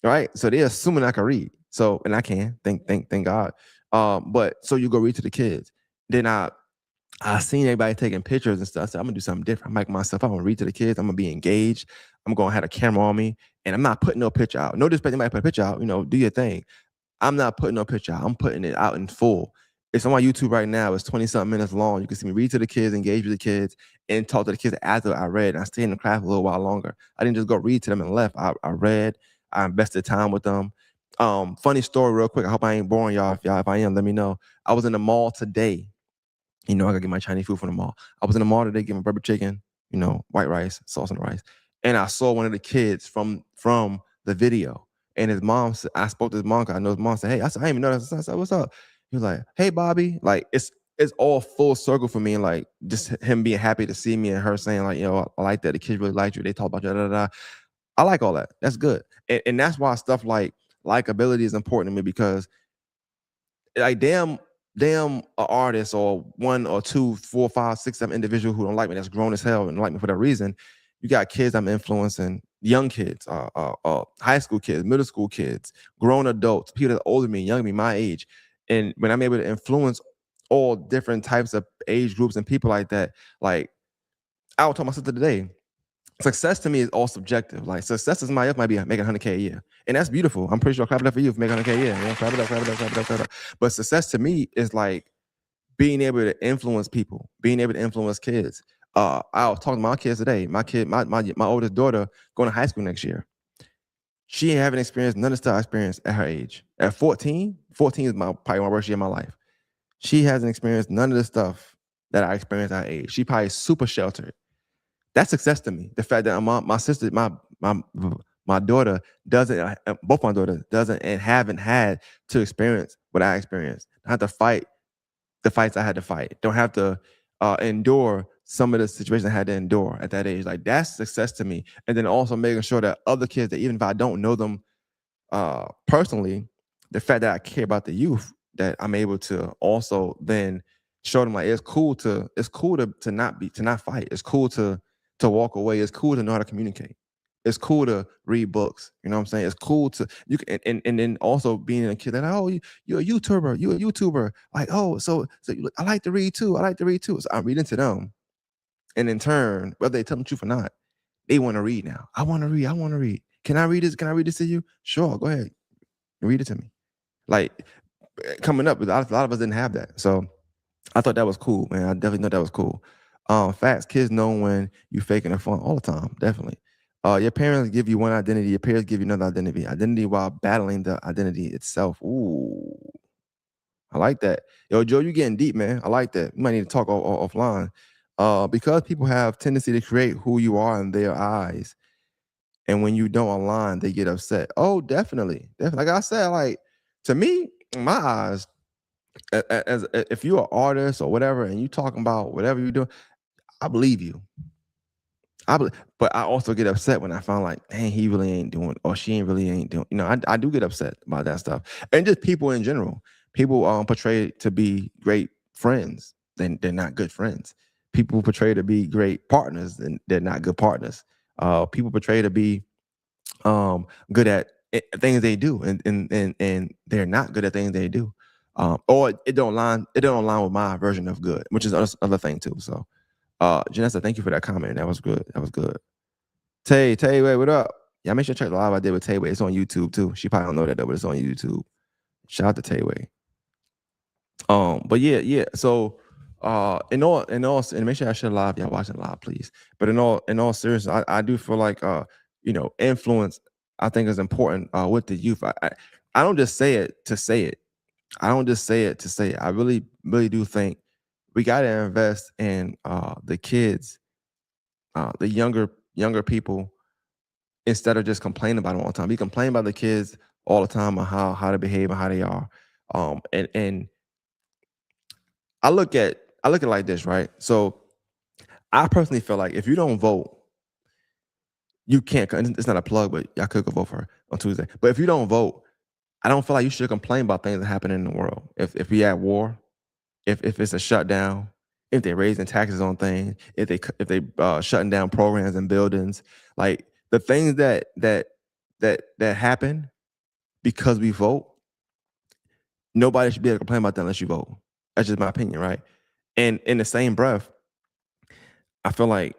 right? So they're assuming I can read. So, and I can, thank God. But so you go read to the kids. Then I seen everybody taking pictures and stuff. So I'm gonna do something different. I'm like myself. I'm gonna read to the kids. I'm gonna be engaged. I'm gonna have a camera on me, and I'm not putting no picture out. No disrespect, anybody put a picture out. Do your thing. I'm not putting no picture out. I'm putting it out in full. It's on my YouTube right now. It's 20 something minutes long. You can see me read to the kids, engage with the kids, and talk to the kids after I read. I stayed in the class a little while longer. I didn't just go read to them and left. I read. I invested time with them. Funny story, real quick. I hope I ain't boring y'all. If I am, let me know. I was in the mall today. I gotta get my Chinese food from the mall. I was in the mall today getting rubber chicken, white rice, sauce on the rice. And I saw one of the kids from the video. And his mom said, I spoke to his mom because I know his mom said, "Hey," I said, "I didn't even know that." I said, "What's up?" He was like, "Hey, Bobby." Like it's all full circle for me. And like just him being happy to see me and her saying, like, "I like that. The kids really liked you. They talk about you. Da, da, da." I like all that. That's good. And that's why stuff like likability is important to me, because like damn a artist or one or two, four, five, six, seven individual who don't like me, that's grown as hell and like me for that reason. You got kids I'm influencing, young kids, high school kids, middle school kids, grown adults, people that are older than me, younger than me, my age. And when I'm able to influence all different types of age groups and people like that, like I was talking to my sister today, success to me is all subjective. Like success is my might be making 100K a year, and that's beautiful. I'm pretty sure clap it up for you for making 100K a year. Clap it up, clap it up, clap it up, clap it up. But success to me is like being able to influence people, being able to influence kids. I was talking to my kids today. My oldest daughter going to high school next year. She haven't experienced none of the stuff I experienced at her age. At 14, 14 is probably my worst year of my life. She hasn't experienced none of the stuff that I experienced at her age. She probably super sheltered. That's success to me. The fact that my sister, my daughter doesn't, both my daughters doesn't and haven't had to experience what I experienced. I have to fight the fights I had to fight. Don't have to endure some of the situations I had to endure at that age. Like that's success to me. And then also making sure that other kids, that even if I don't know them personally, the fact that I care about the youth, that I'm able to also then show them like it's cool to not fight. It's cool to walk away. It's cool to know how to communicate. It's cool to read books. You know what I'm saying? It's cool to you can and then also being a kid that, oh, you're a YouTuber, you're a YouTuber. Like, oh, so I like to read too. I like to read too. So I'm reading to them. And in turn, whether they tell the truth or not, they want to read now. I want to read. I want to read. Can I read this? Can I read this to you? Sure, go ahead. Read it to me. Like coming up, a lot of us didn't have that. So I thought that was cool, man. I definitely thought that was cool. Facts, kids know when you faking a fun all the time. Definitely. Your parents give you one identity, your peers give you another identity. Identity while battling the identity itself. Ooh, I like that. Yo, Joe, you getting deep, man. I like that. We might need to talk offline. Because people have tendency to create who you are in their eyes, and when you don't align, they get upset. Oh, definitely, definitely. Like I said, like to me, in my eyes, if you're an artist or whatever, and you talking about whatever you're doing, I believe you. But I also get upset when I find like, dang, he really ain't doing, or she ain't doing. I do get upset about that stuff, and just people in general. People portray to be great friends, then they're not good friends. People portray to be great partners, and they're not good partners. People portray to be good at things they do, and they're not good at things they do. Or it don't align with my version of good, which is another thing too. So Janessa, thank you for that comment. That was good. That was good. Tay, wait, what up? Yeah, make sure to check the live I did with Tay. It's on YouTube too. She probably don't know that though, but it's on YouTube. Shout out to Tay. But yeah. So, and make sure I share live. Y'all watching live, please. But in all seriousness, I do feel like influence. I think is important with the youth. I don't just say it to say it. I don't just say it to say it. I really, really do think we got to invest in the kids, the younger people, instead of just complaining about them all the time. We complain about the kids all the time on how to behave and how they are. And I look at it like this, right? So I personally feel like if you don't vote, you can't. It's not a plug, but I could go vote for her on Tuesday. But if you don't vote, I don't feel like you should complain about things that happen in the world. If we at war, if it's a shutdown, if they're raising taxes on things, if they shutting down programs and buildings, like the things that happen because we vote, nobody should be able to complain about that unless you vote. That's just my opinion, right? And in the same breath, I feel like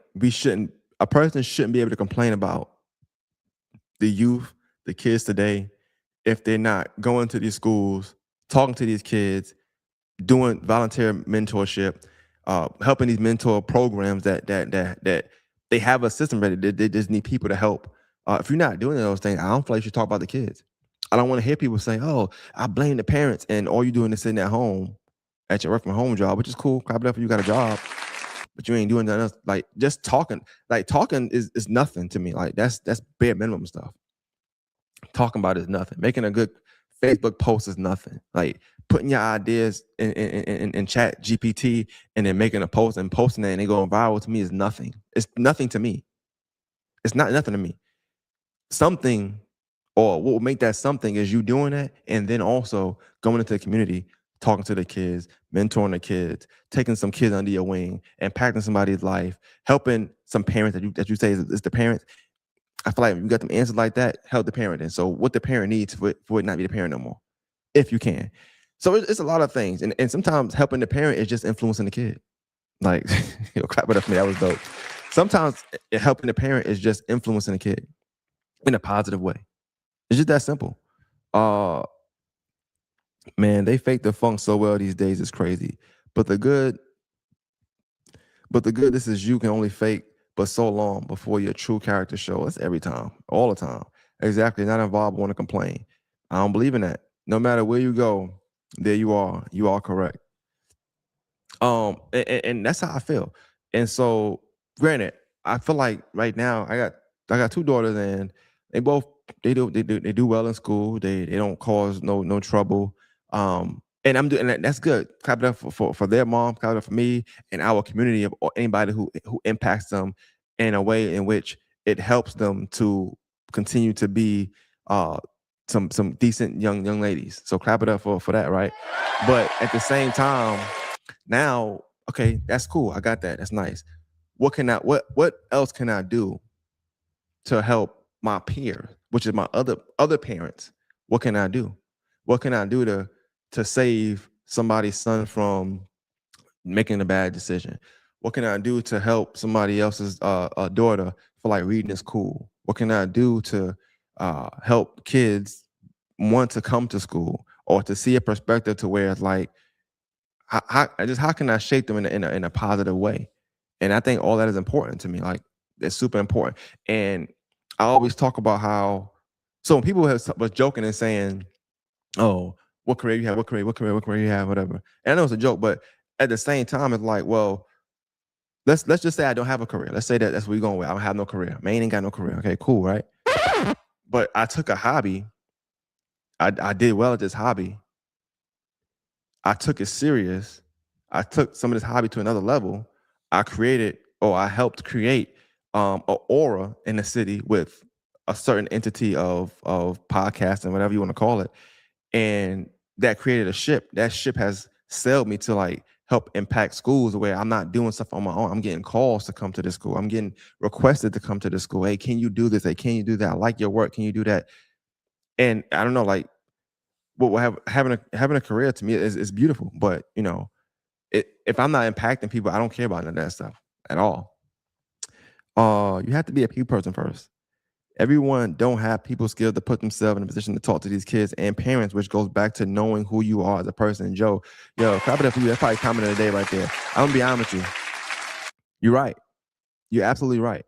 a person shouldn't be able to complain about the youth, the kids today, if they're not going to these schools, talking to these kids, doing volunteer mentorship, helping these mentor programs that they have a system ready. They just need people to help. If you're not doing those things, I don't feel like you should talk about the kids. I don't want to hear people say, "Oh, I blame the parents," and all you're doing is sitting at home at your work from home job, which is cool. Clap it up if you got a job, but you ain't doing nothing else. Like just talking, like talking is nothing to me. Like that's bare minimum stuff. Talking about is nothing. Making a good Facebook post is nothing. Like putting your ideas in chat GPT and then making a post and posting it and it going viral to me is nothing. It's nothing to me. It's not nothing to me. Something, or what will make that something, is you doing that and then also going into the community, talking to the kids, mentoring the kids, taking some kids under your wing, impacting somebody's life, helping some parents that you say is the parents. I feel like if you got them answers like that, help the parent. And so what the parent needs for it not be the parent no more, if you can. So it's a lot of things. And sometimes helping the parent is just influencing the kid. Like, clap it up for me. That was dope. Sometimes helping the parent is just influencing the kid in a positive way. It's just that simple. Uh, Man, they fake the funk so well these days. It's crazy. But the good, this is you can only fake but so long before your true character show. It's every time, all the time. Exactly. Not involved, want to complain. I don't believe in that. No matter where you go, there you are. You are correct. And that's how I feel. And so, granted, I feel like right now I got two daughters, and they both they do well in school. They don't cause no trouble. And I'm doing that's good. Clap it up for their mom. Clap it up for me and our community of anybody who impacts them in a way in which it helps them to continue to be some decent young ladies. So clap it up for that, right? But at the same time, now, okay, that's cool. I got that. That's nice. What else can I do to help my peer, which is my other parents? What can I do? What can I do to save somebody's son from making a bad decision? What can I do to help somebody else's daughter for like reading is cool? What can I do to help kids want to come to school or to see a perspective to where it's like, how can I shape them in a positive way? And I think all that is important to me. Like, it's super important. And I always talk about how, so when people was joking and saying, "Oh, what career you have? What career you have? Whatever." And I know it's a joke, but at the same time, it's like, well, let's just say I don't have a career. Let's say that's what we're going with. I don't have no career. Man, ain't got no career. Okay, cool, right? But I took a hobby. I did well at this hobby. I took it serious. I took some of this hobby to another level. I created, or I helped create, an aura in the city with a certain entity of podcasting, whatever you want to call it, and that created a ship. That ship has sailed me to like help impact schools where I'm not doing stuff on my own. I'm getting calls to come to this school. I'm getting requested to come to this school. Hey, can you do this? Hey, can you do that? I like your work. Can you do that? And I don't know, like, having a career to me is beautiful, but if I'm not impacting people, I don't care about none of that stuff at all. You have to be a people person first. Everyone don't have people skills to put themselves in a position to talk to these kids and parents, which goes back to knowing who you are as a person. Joe, yo, clap it up for you. That's probably comment of the day right there. I'm gonna be honest with you. You're right. You're absolutely right.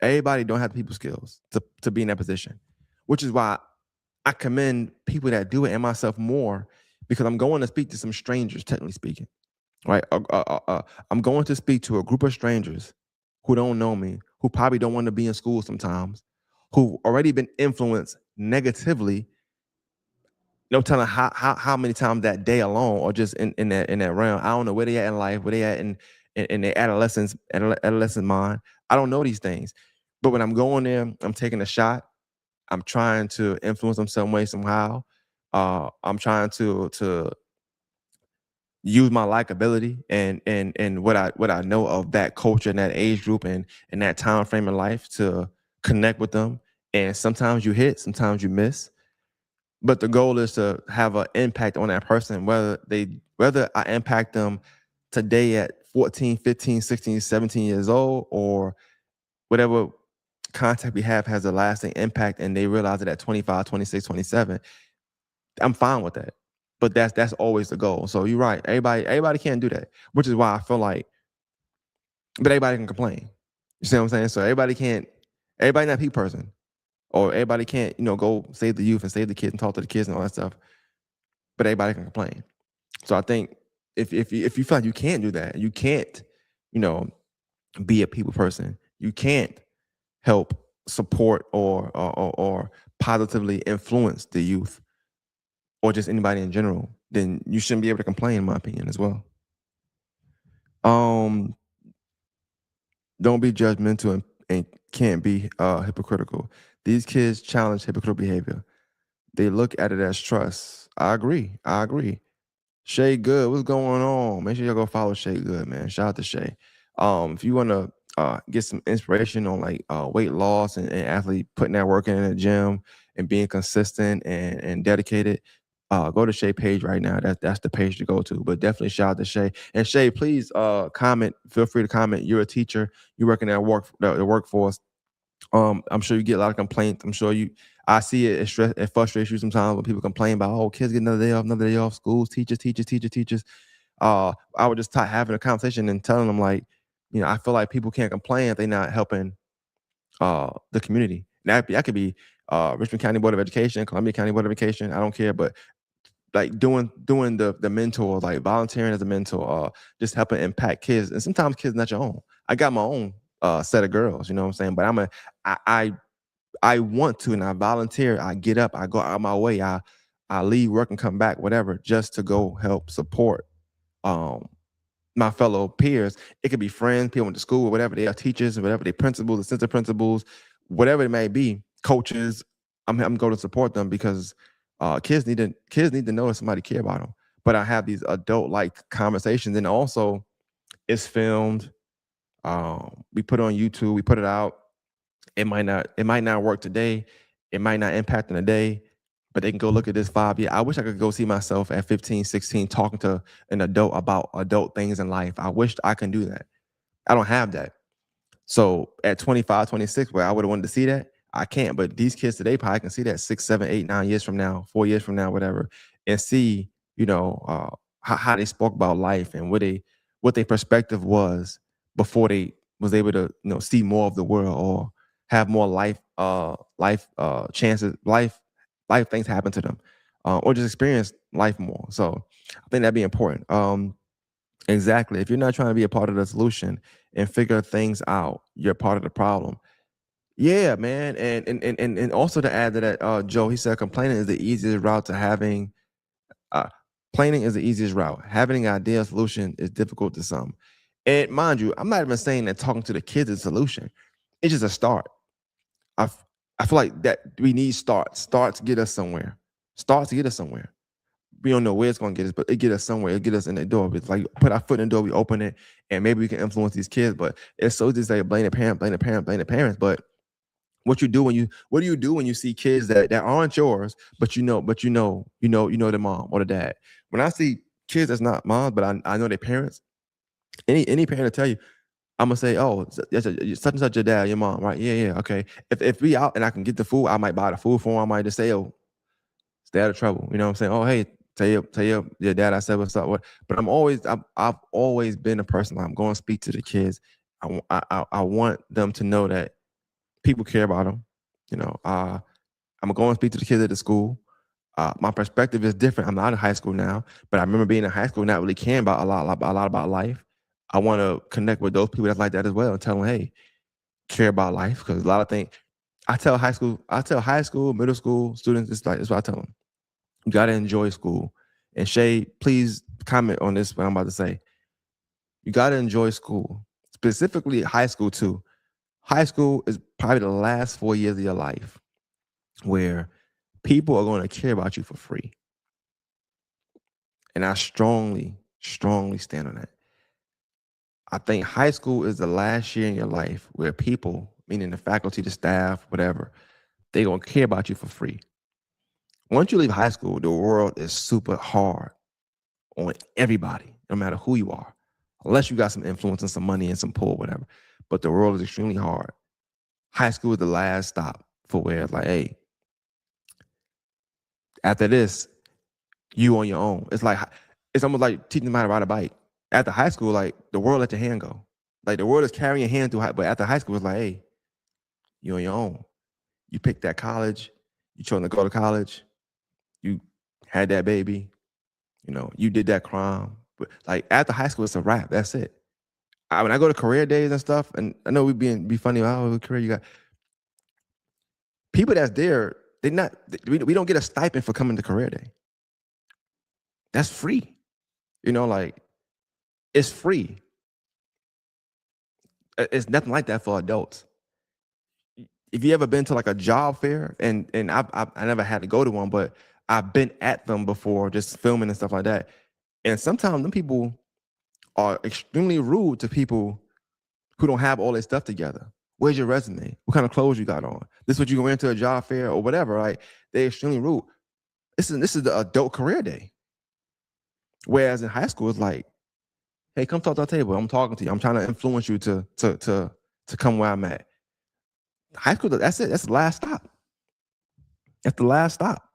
Everybody don't have the people skills to be in that position, which is why I commend people that do it and myself more, because I'm going to speak to some strangers, technically speaking, right? I'm going to speak to a group of strangers who don't know me, who probably don't want to be in school sometimes, who already been influenced negatively. No telling how many times that day alone, or just in that realm. I don't know where they at in life, where they at in their adolescent mind. I don't know these things, but when I'm going there, I'm taking a shot. I'm trying to influence them some way, somehow. I'm trying to use my likability and what I know of that culture and that age group and that time frame in life to connect with them. And sometimes you hit, sometimes you miss. But the goal is to have an impact on that person, whether I impact them today at 14, 15, 16, 17 years old, or whatever contact we have has a lasting impact and they realize it at 25, 26, 27. I'm fine with that. But that's always the goal. So you're right. Everybody can't do that, which is why I feel like, but everybody can complain. You see what I'm saying? So everybody not a people person, or everybody can't, go save the youth and save the kids and talk to the kids and all that stuff. But everybody can complain. So I think if you feel like you can't do that, you can't, you know, be a people person, you can't help support or positively influence the youth or just anybody in general, then you shouldn't be able to complain, in my opinion, as well. Um, don't be judgmental and can't be hypocritical. These kids challenge hypocritical behavior. They look at it as trust. I agree. Shay Good, what's going on? Make sure y'all go follow Shay Good, man. Shout out to Shay. If you want to get some inspiration on like weight loss and athlete putting that work in the gym and being consistent and dedicated, go to Shay page right now. That's the page to go to. But definitely shout out to Shay. And Shay, please comment. Feel free to comment. You're a teacher. You're working at the workforce. I'm sure you get a lot of complaints. I see it. It frustrates you sometimes when people complain about, oh, kids get another day off, schools, teachers. I would just having a conversation and telling them like, I feel like people can't complain if they're not helping the community. That could be Richmond County Board of Education, Columbia County Board of Education. I don't care, but like doing the mentor, like volunteering as a mentor, just helping impact kids. And sometimes kids not your own. I got my own set of girls, you know what I'm saying? But I want to, and I volunteer. I get up, I go out of my way, I leave work and come back, whatever, just to go help support um my fellow peers. It could be friends, people went to school, or whatever. They are teachers, or whatever, they principals, assistant principals, whatever it may be, coaches. I'm going to support them because kids need to know that somebody care about them. But I have these adult like conversations, and also it's filmed. We put it on YouTube, we put it out. It might not work today. It might not impact in a day, but they can go look at this 5 year. I wish I could go see myself at 15, 16, talking to an adult about adult things in life. I wish I can do that. I don't have that. So at 25, 26, where I would have wanted to see that, I can't. But these kids today probably can see that 6, 7, 8, 9 years from now, 4 years from now, whatever, and see, how they spoke about life and what their perspective was before they was able to, see more of the world or have more life chances, life things happen to them, or just experience life more. So I think that'd be important. Exactly. If you're not trying to be a part of the solution and figure things out, you're part of the problem. Yeah, man. And also to add to that, Joe, he said complaining is the easiest route to having uh planning is the easiest route. Having an ideal solution is difficult to some. And mind you, I'm not even saying that talking to the kids is a solution. It's just a start. I, f- I feel like that we need starts. Starts get us somewhere. Starts to get us somewhere. We don't know where it's going to get us, but it get us somewhere. It get us in the door. It's like put our foot in the door, we open it, and maybe we can influence these kids. But it's so just like blame the parent, blame the parent, blame the parents. But what do you do when you see kids that aren't yours, but the mom or the dad? When I see kids that's not moms, but I know their parents, any parent will tell you, I'm gonna say, oh, that's such and such your dad, your mom, right? Yeah, yeah, okay. If we out and I can get the food, I might buy the food for them. I might just say, oh, stay out of trouble. You know what I'm saying? Oh, hey, tell your dad I said what's up. What? But I've always been a person. I'm going to speak to the kids. I want them to know that people care about them. I'm gonna go and speak to the kids at the school. My perspective is different. I'm not in high school now, but I remember being in high school, not really caring about a lot about life. I want to connect with those people that's like that as well, and tell them, hey, care about life, because a lot of things. I tell high school, middle school students, it's what I tell them. You gotta enjoy school. And Shay, please comment on this. What I'm about to say. You gotta enjoy school, specifically high school too. High school is probably the last 4 years of your life where people are going to care about you for free. And I strongly, strongly stand on that. I think high school is the last year in your life where people, meaning the faculty, the staff, whatever, they going to care about you for free. Once you leave high school, the world is super hard on everybody, no matter who you are, unless you got some influence and some money and some pull, whatever. But the world is extremely hard. High school is the last stop for where it's like, hey, after this, you on your own. It's almost like teaching somebody to ride a bike. After high school, like the world let your hand go. Like the world is carrying your hand through high, but after high school, it's like, hey, you on your own. You picked that college, you chose to go to college, you had that baby, you did that crime. But like after high school, it's a wrap. That's it. When I go to career days and stuff, and I know we be funny, oh, what career you got? People that's there, we don't get a stipend for coming to career day. That's free. Like it's free. It's nothing like that for adults. If you ever been to like a job fair, and I never had to go to one, but I've been at them before, just filming and stuff like that. And sometimes them people are extremely rude to people who don't have all their stuff together. Where's your resume? What kind of clothes you got on? This is what you go into a job fair or whatever, right? They're extremely rude. This is the adult career day. Whereas in high school, it's like, hey, come talk to our table. I'm talking to you. I'm trying to influence you to come where I'm at. High school, that's it. That's the last stop. That's the last stop.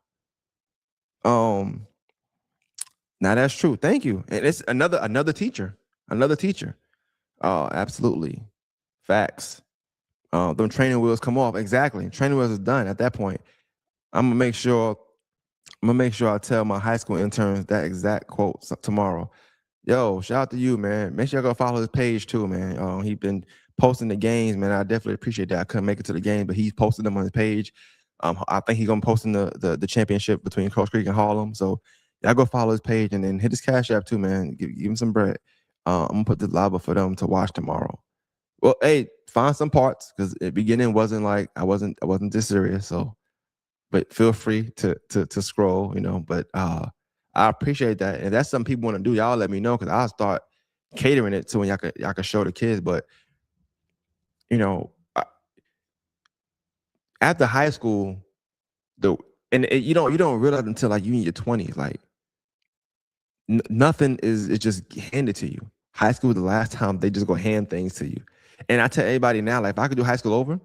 Um, Now that's true. Thank you. And it's another teacher. Another teacher. Oh, absolutely. Facts. Them training wheels come off. Exactly. Training wheels is done at that point. I'm gonna make sure I tell my high school interns that exact quote tomorrow. Yo, shout out to you, man. Make sure y'all go follow his page too, man. He been posting the games, man. I definitely appreciate that. I couldn't make it to the game, but he's posted them on his page. I think he's gonna post in the championship between Coach Creek and Harlem. So y'all go follow his page and then hit his cash app too, man. Give him some bread. I'm gonna put the lava for them to watch tomorrow. Well, hey, find some parts because at the beginning wasn't like I wasn't this serious. So, but feel free to scroll, But I appreciate that, and that's something people want to do. Y'all let me know because I'll start catering it to when y'all can show the kids. But you know, after high school, you don't realize until like you in your 20s, like nothing is just handed to you. High school is the last time they just go hand things to you. And I tell everybody now, like if I could do high school over,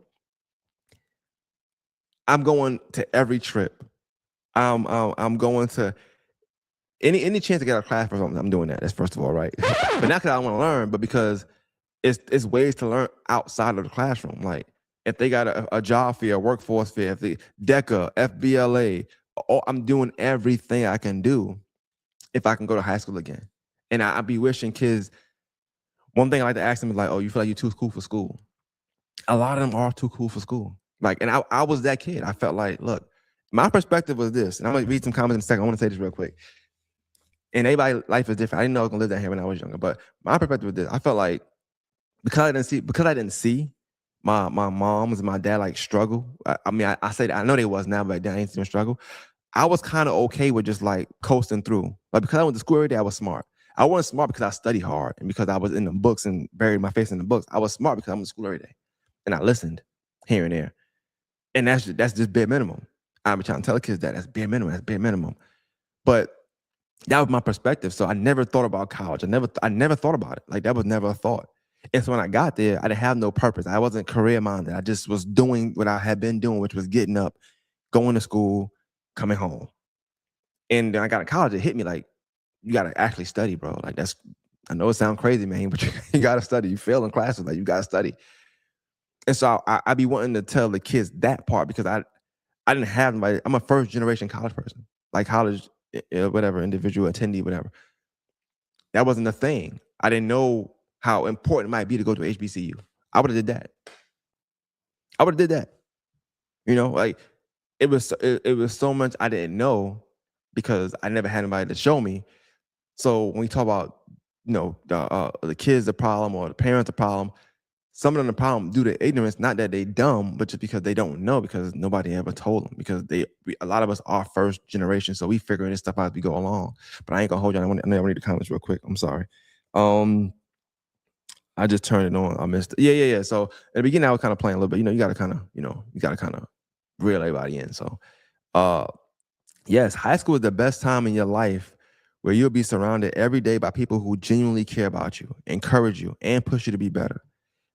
I'm going to every trip. I'm going to any chance to get out of class for something. I'm doing that. That's first of all, right? But not because I want to learn, but because it's ways to learn outside of the classroom. Like if they got a job fair, a workforce fair, if the DECA, FBLA, I'm doing everything I can do if I can go to high school again. And I be wishing kids. One thing I like to ask them is like, "Oh, you feel like you're too cool for school?" A lot of them are too cool for school. Like, and I was that kid. I felt like, look, my perspective was this, and I'm gonna read some comments in a second. I want to say this real quick. And everybody's life is different. I didn't know I was gonna live down here when I was younger, but my perspective was this. I felt like because I didn't see my moms and my dad like struggle. I mean, I say that I know they was now, but then I didn't see them struggle. I was kind of okay with just like coasting through. Like because I went to school every day, I was smart. I wasn't smart because I studied hard and because I was in the books and buried my face in the books. I was smart because I went to school every day and I listened here and there. And that's just bare minimum. I'm trying to tell the kids that's bare minimum. That's bare minimum. But that was my perspective. So I never thought about college. I never thought about it. Like that was never a thought. And so when I got there, I didn't have no purpose. I wasn't career minded. I just was doing what I had been doing, which was getting up, going to school, coming home. And then I got to college. It hit me like, you got to actually study, bro. Like I know it sounds crazy, man, but you got to study. You fail in classes, like you got to study. And so I be wanting to tell the kids that part because I didn't have anybody. I'm a first generation college person, like college, whatever, individual attendee, whatever. That wasn't a thing. I didn't know how important it might be to go to HBCU. I would have did that. I would have did that. You know, like it was so much I didn't know because I never had anybody to show me. So when we talk about, you know, the kids the problem or the parents the problem, some of them the problem due to ignorance, not that they dumb, but just because they don't know because nobody ever told them. Because a lot of us are first generation, so we figuring this stuff out as we go along. But I ain't gonna hold you. I want to read the comments real quick. I'm sorry. I just turned it on. I missed it. Yeah. So at the beginning, I was kind of playing a little bit. You know, you gotta kind of reel everybody in. So, yes, high school is the best time in your life where you'll be surrounded every day by people who genuinely care about you, encourage you, and push you to be better.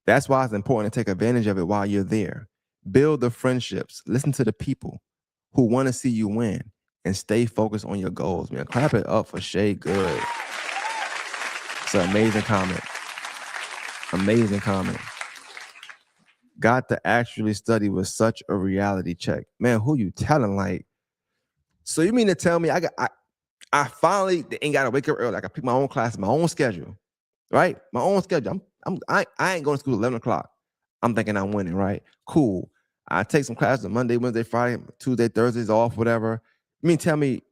That's why it's important to take advantage of it while you're there. Build the friendships, listen to the people who want to see you win, and stay focused on your goals, man. Clap it up for Shay Good. It's an amazing comment. Amazing comment. Got to actually study with such a reality check. Man, who you telling? Like, so you mean to tell me I finally ain't got to wake up early. I got to pick my own class, my own schedule, right? My own schedule. I ain't going to school at 11 o'clock. I'm thinking I'm winning, right? Cool. I take some classes on Monday, Wednesday, Friday, Tuesday, Thursdays off, whatever. You mean tell me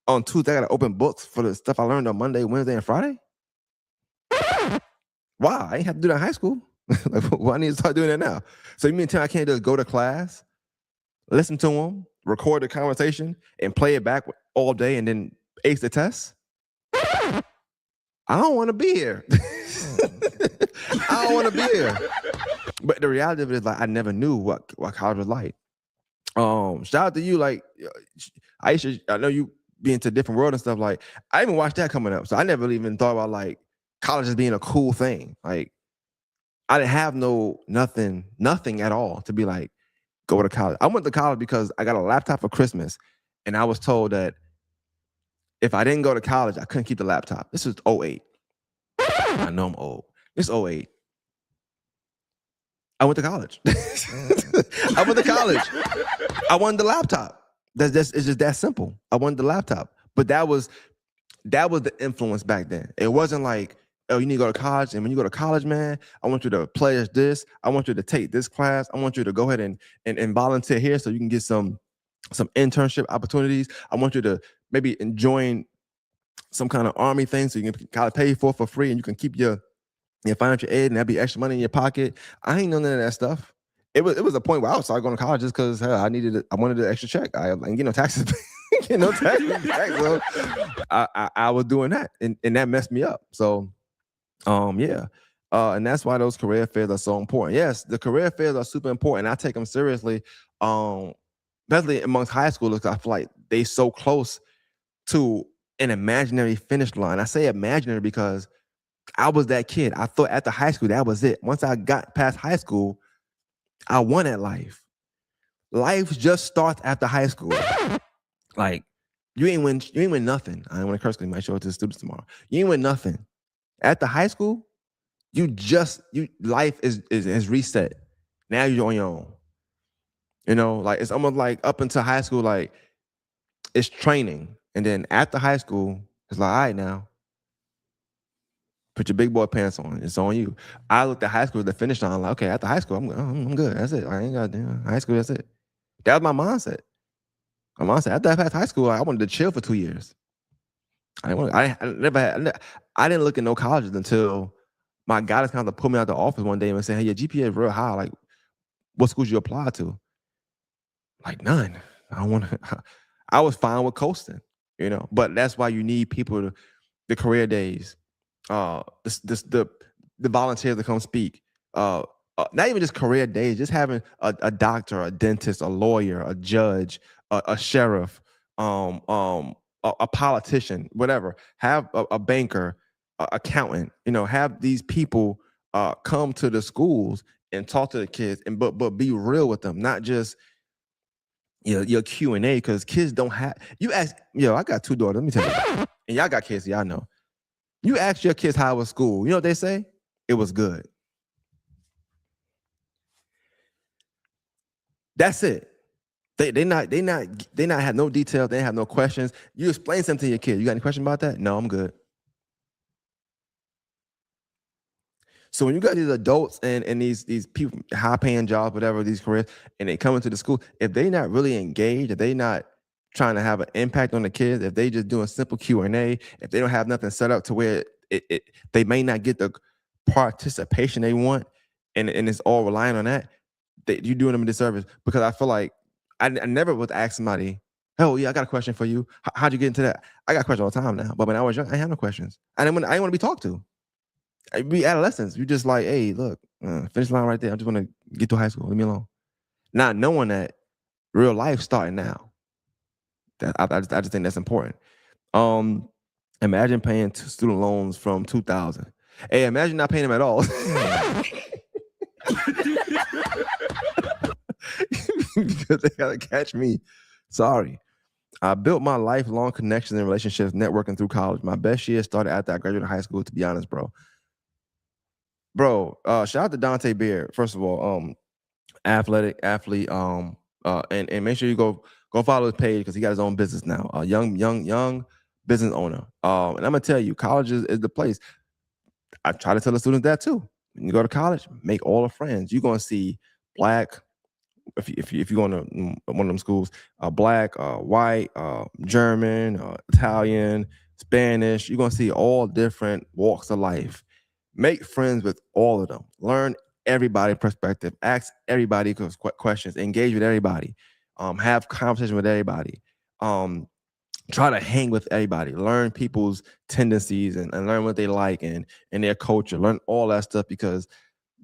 on Tuesday I got to open books for the stuff I learned on Monday, Wednesday, and Friday? Wow, I ain't have to do that in high school. Like, well, I need to start doing that now. So you mean tell me I can't just go to class, listen to them, record the conversation, and play it back all day and then ace the test? I don't want to be here. I don't want to be here. But the reality of it is, like, I never knew what college was like. Shout out to you, like Aisha. I know you be into different world and stuff. Like, I even watched that coming up, so I never even thought about like college as being a cool thing. Like, I didn't have nothing at all to be like go to college. I went to college because I got a laptop for Christmas, and I was told that if I didn't go to college, I couldn't keep the laptop. This was 08. I know I'm old. It's 08. I went to college. I went to college. I wanted the laptop. It's just that simple. I wanted the laptop. But that was the influence back then. It wasn't like, oh, you need to go to college. And when you go to college, man, I want you to pledge this. I want you to take this class. I want you to go ahead and volunteer here so you can get some internship opportunities. I want you to maybe join some kind of army thing so you can kind of pay for free and you can keep your financial aid and that'd be extra money in your pocket. I ain't know none of that stuff. It was a point where I started going to college just because I wanted an extra check. I ain't get no taxes. Get no taxes. So I was doing that and that messed me up. So yeah. And that's why those career fairs are so important. Yes, the career fairs are super important. I take them seriously. Especially amongst high schoolers, I feel like they so close to an imaginary finish line. I say imaginary because I was that kid. I thought after high school, that was it. Once I got past high school, I won at life. Life just starts after high school. Like you ain't win nothing. I don't want to curse because you might show it to the students tomorrow. You ain't win nothing. At the high school, life is reset. Now you're on your own. Like it's almost like up until high school, like it's training. And then after high school, it's like, all right now, put your big boy pants on. It's on you. I looked at high school as the finish line, like, okay, after high school, I'm good. That's it. I ain't got high school, that's it. That was my mindset. My mindset. After I passed high school, I wanted to chill for 2 years. I didn't look at no colleges until my guidance counselor pulled me out the office one day and said, hey, your GPA is real high. Like, what schools you apply to? Like, none. I don't want to. I was fine with coasting, but that's why you need people the career days, the volunteers to come speak. Not even just career days, just having a doctor, a dentist, a lawyer, a judge, a sheriff, a politician, whatever. Have a banker, accountant. Have these people come to the schools and talk to the kids, but be real with them, not just your Q&A, because kids don't have. You ask, I got 2 daughters. Let me tell you, and y'all got kids, y'all know. You ask your kids how was school. You know what they say? It was good. That's it. They not have no details. They have no questions. You explain something to your kid. You got any question about that? No, I'm good. So when you got these adults and these people, high paying jobs, whatever, these careers, and they come into the school, if they not really engaged, if they not trying to have an impact on the kids, if they just doing simple Q&A, if they don't have nothing set up to where they may not get the participation they want, and it's all relying on that, you're doing them a disservice. Because I feel like I never would ask somebody, oh yeah, I got a question for you. How'd you get into that? I got questions all the time now, but when I was young, I had no questions. I didn't want to be talked to. We adolescents, you just like, hey, look, finish line right there. I just want to get to high school. Leave me alone. Not knowing that real life starting now. I just think that's important. Imagine paying student loans from 2000. Hey, imagine not paying them at all. Because they gotta catch me. Sorry. I built my lifelong connections and relationships networking through college. My best year started after I graduated high school, to be honest, bro. Shout out to Dante Beard, first of all. Athlete, and make sure you go follow his page because he got his own business now. Young business owner. And I'm gonna tell you, college is the place. I try to tell the students that too. When you go to college, make all the friends. You're gonna see black. If you go to one of them schools, black, white, German, Italian, Spanish, you're gonna see all different walks of life. Make friends with all of them. Learn everybody's perspective. Ask everybody questions. Engage with everybody. Have conversation with everybody. Try to hang with everybody. Learn people's tendencies and learn what they like and their culture. Learn all that stuff, because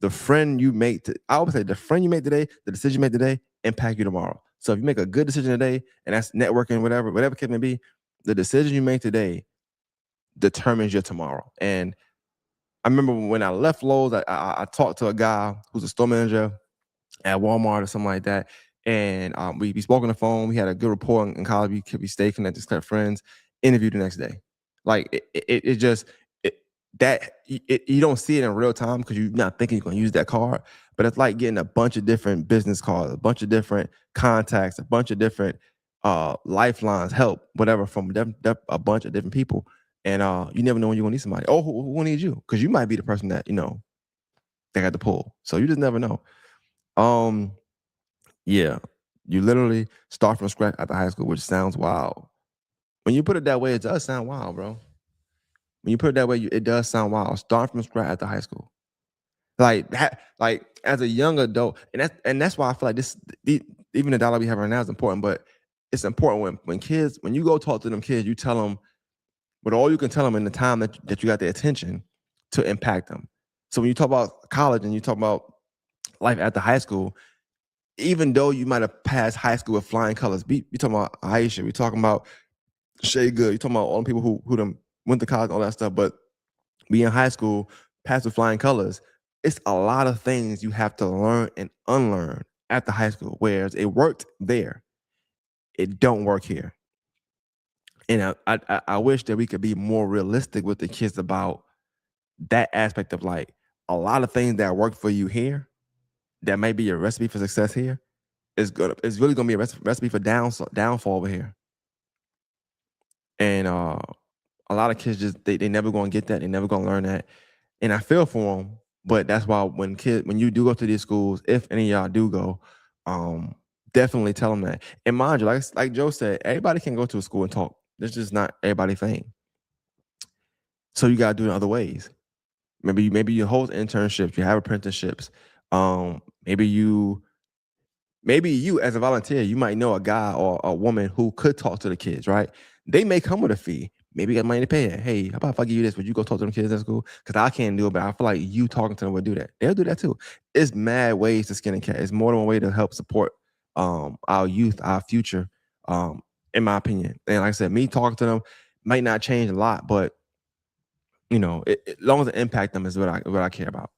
the friend you make, I always say, the friend you make today, the decision you make today, impact you tomorrow. So if you make a good decision today, and that's networking, whatever it may be, the decision you make today determines your tomorrow. And I remember when I left Lowe's, I talked to a guy who's a store manager at Walmart or something like that. And we spoke on the phone. We had a good rapport in college. We stayed connected, just kept friends. Interviewed the next day. Like you don't see it in real time because you're not thinking you're going to use that card. But it's like getting a bunch of different business cards, a bunch of different contacts, a bunch of different lifelines, help, whatever, from a bunch of different people. And you never know when you're going to need somebody. Oh, who needs you? Because you might be the person that, they got the pull. So you just never know. Yeah, you literally start from scratch at the high school, which sounds wild. When you put it that way, it does sound wild, bro. When you put it that way, it does sound wild. Start from scratch at the high school, like as a young adult, and that's why I feel like even the dialogue we have right now is important. But it's important when you go talk to them kids, you tell them, but all you can tell them in the time that you got their attention to impact them. So when you talk about college and you talk about life after high school, even though you might have passed high school with flying colors, we talking about Aisha, we talking about Shay Good, you talking about all the people who done went to college, all that stuff, but we in high school, passed with flying colors. It's a lot of things you have to learn and unlearn at the high school, whereas it worked there, it don't work here. And I wish that we could be more realistic with the kids about that aspect of like a lot of things that work for you here that may be a recipe for success here is good. It's really gonna be a recipe for downfall over here. And a lot of kids just they never gonna get that. They never gonna learn that. And I feel for them, but that's why when you do go to these schools, if any of y'all do go, um, definitely tell them that. And mind you, like Joe said, everybody can go to a school and talk. That's just not everybody's thing. So you gotta do it in other ways. Maybe you hold internships, you have apprenticeships. Maybe you as a volunteer, you might know a guy or a woman who could talk to the kids, right? They may come with a fee. Maybe you got money to pay it. Hey, how about if I give you this? Would you go talk to them kids at school? Because I can't do it, but I feel like you talking to them would do that. They'll do that too. It's mad ways to skin a cat. It's more than one way to help support our youth, our future, in my opinion. And like I said, me talking to them might not change a lot, but as long as it impact them is what I care about.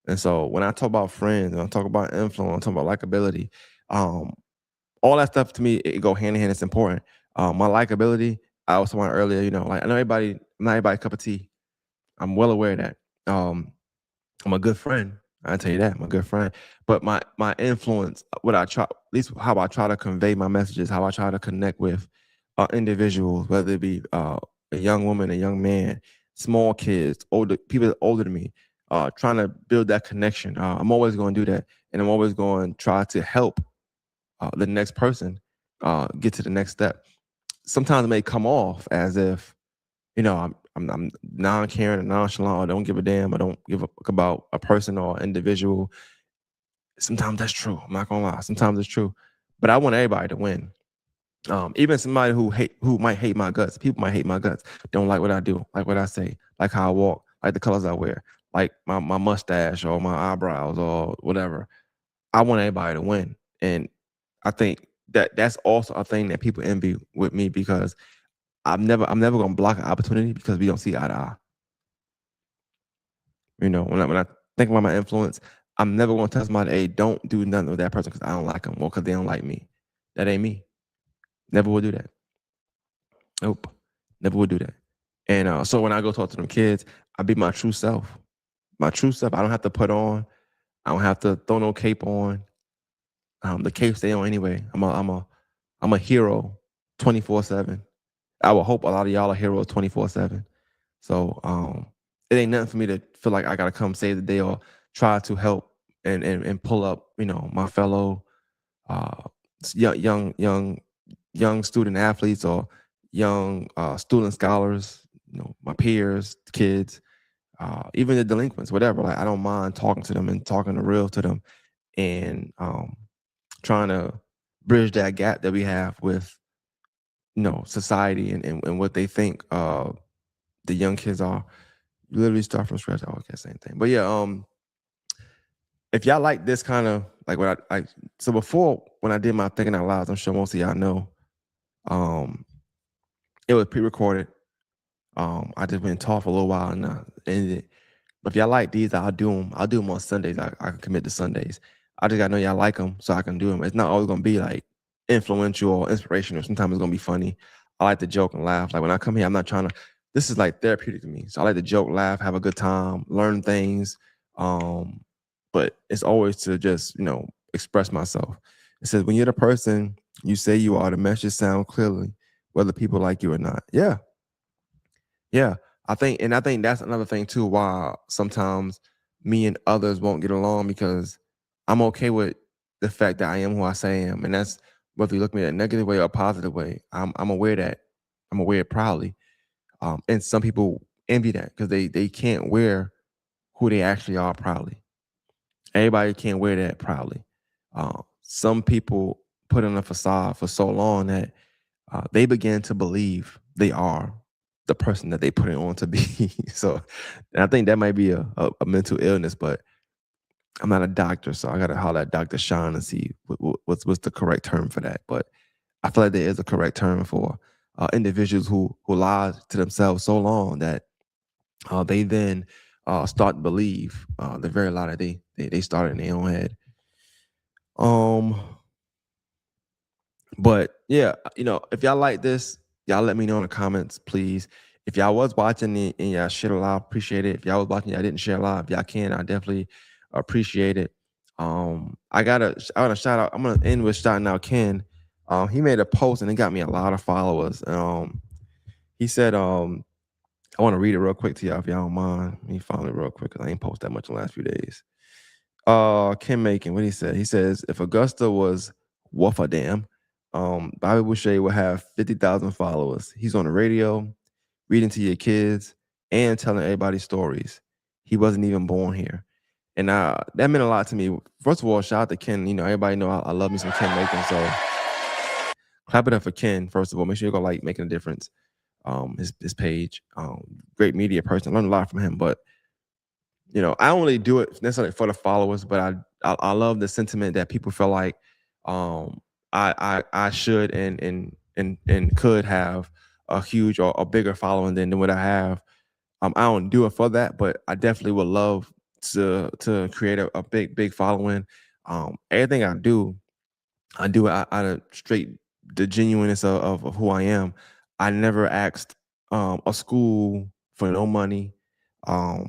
And so when I talk about friends and I talk about influence, I talk about likability, um, all that stuff to me, it go hand in hand. It's important. My likability, I was talking about earlier, like I know not everybody cup of tea. I'm well aware of that. I'm a good friend. I tell you that I'm a good friend. But my influence, what I try, at least how I try to convey my messages, how I try to connect with individuals, whether it be a young woman, a young man, small kids, older people older than me, trying to build that connection. I'm always going to do that, and I'm always going to try to help the next person get to the next step. Sometimes it may come off as if I'm non-caring and nonchalant. I don't give a damn. I don't give a fuck about a person or individual. Sometimes that's true. I'm not gonna lie. Sometimes it's true, but I want everybody to win. Even somebody who might hate my guts. People might hate my guts. Don't like what I do, like what I say, like how I walk, like the colors I wear, like my mustache or my eyebrows or whatever. I want everybody to win, and I think that's also a thing that people envy with me because I'm never gonna block an opportunity because we don't see eye to eye. When I think about my influence, I'm never gonna tell somebody, "Hey, don't do nothing with that person because I don't like them or because they don't like me." That ain't me. Never will do that. Nope. Never will do that. And so when I go talk to them kids, I be my true self. My true self. I don't have to put on. I don't have to throw no cape on. The cape stay on anyway. I'm a hero 24/7. I would hope a lot of y'all are heroes 24/7. So it ain't nothing for me to feel like I gotta come save the day or try to help and pull up, my fellow uh young student athletes or young student scholars, my peers, kids, even the delinquents, whatever. Like I don't mind talking to them and talking the real to them and trying to bridge that gap that we have with society and what they think the young kids are. You literally start from scratch. Oh, okay, same thing. But yeah, if y'all like this kind of like what I like, so before when I did my thinking out loud, I'm sure most of y'all know, um, it was pre-recorded. I just been taught for a little while and ended it. But if y'all like these, I'll do them. I'll do them on Sundays. I can commit to Sundays. I just gotta know y'all like them so I can do them. It's not always gonna be like influential or inspirational. Sometimes it's gonna be funny. I like to joke and laugh. Like when I come here, I'm not trying to. This is like therapeutic to me. So I like to joke, laugh, have a good time, learn things. Um, but it's always to just express myself. It says when you're the person you say you are, the message sound clearly, whether people like you or not. Yeah, yeah, I think that's another thing too. Why sometimes me and others won't get along because I'm okay with the fact that I am who I say I am, and that's whether you look at me in a negative way or a positive way. I'm aware that I'm aware proudly, and some people envy that because they can't wear who they actually are proudly. Everybody can't wear that proudly. Some people put on a facade for so long that they begin to believe they are the person that they put it on to be. So and I think that might be a mental illness, but I'm not a doctor, so I got to holler at Dr. Sean and see what's the correct term for that. But I feel like there is a correct term for individuals who lie to themselves so long that they then start to believe the very lie that they started in their own head. Um, but yeah, if y'all like this, y'all let me know in the comments, please. If y'all was watching it and y'all shared a lot, appreciate it. If y'all was watching, y'all didn't share a lot, if y'all can, I definitely appreciate it. I want to shout out. I'm gonna end with shouting out Ken. He made a post and it got me a lot of followers. He said, I want to read it real quick to y'all if y'all don't mind. Let me find it real quick because I ain't post that much in the last few days. Ken Macon, what he said? He says, if Augusta was worth a damn, Bobby Boucher would have 50,000 followers. He's on the radio, reading to your kids, and telling everybody stories. He wasn't even born here. And that meant a lot to me. First of all, shout out to Ken. Everybody know I love me some Ken Macon. So clap it up for Ken, first of all. Make sure you go like Making a Difference. His page. Great media person. Learned a lot from him. But I don't really do it necessarily for the followers, but I love the sentiment that people feel like I should and could have a huge or a bigger following than what I have. I don't do it for that, but I definitely would love to create a big following. Everything I do it out of straight the genuineness of who I am. I never asked a school for no money. I've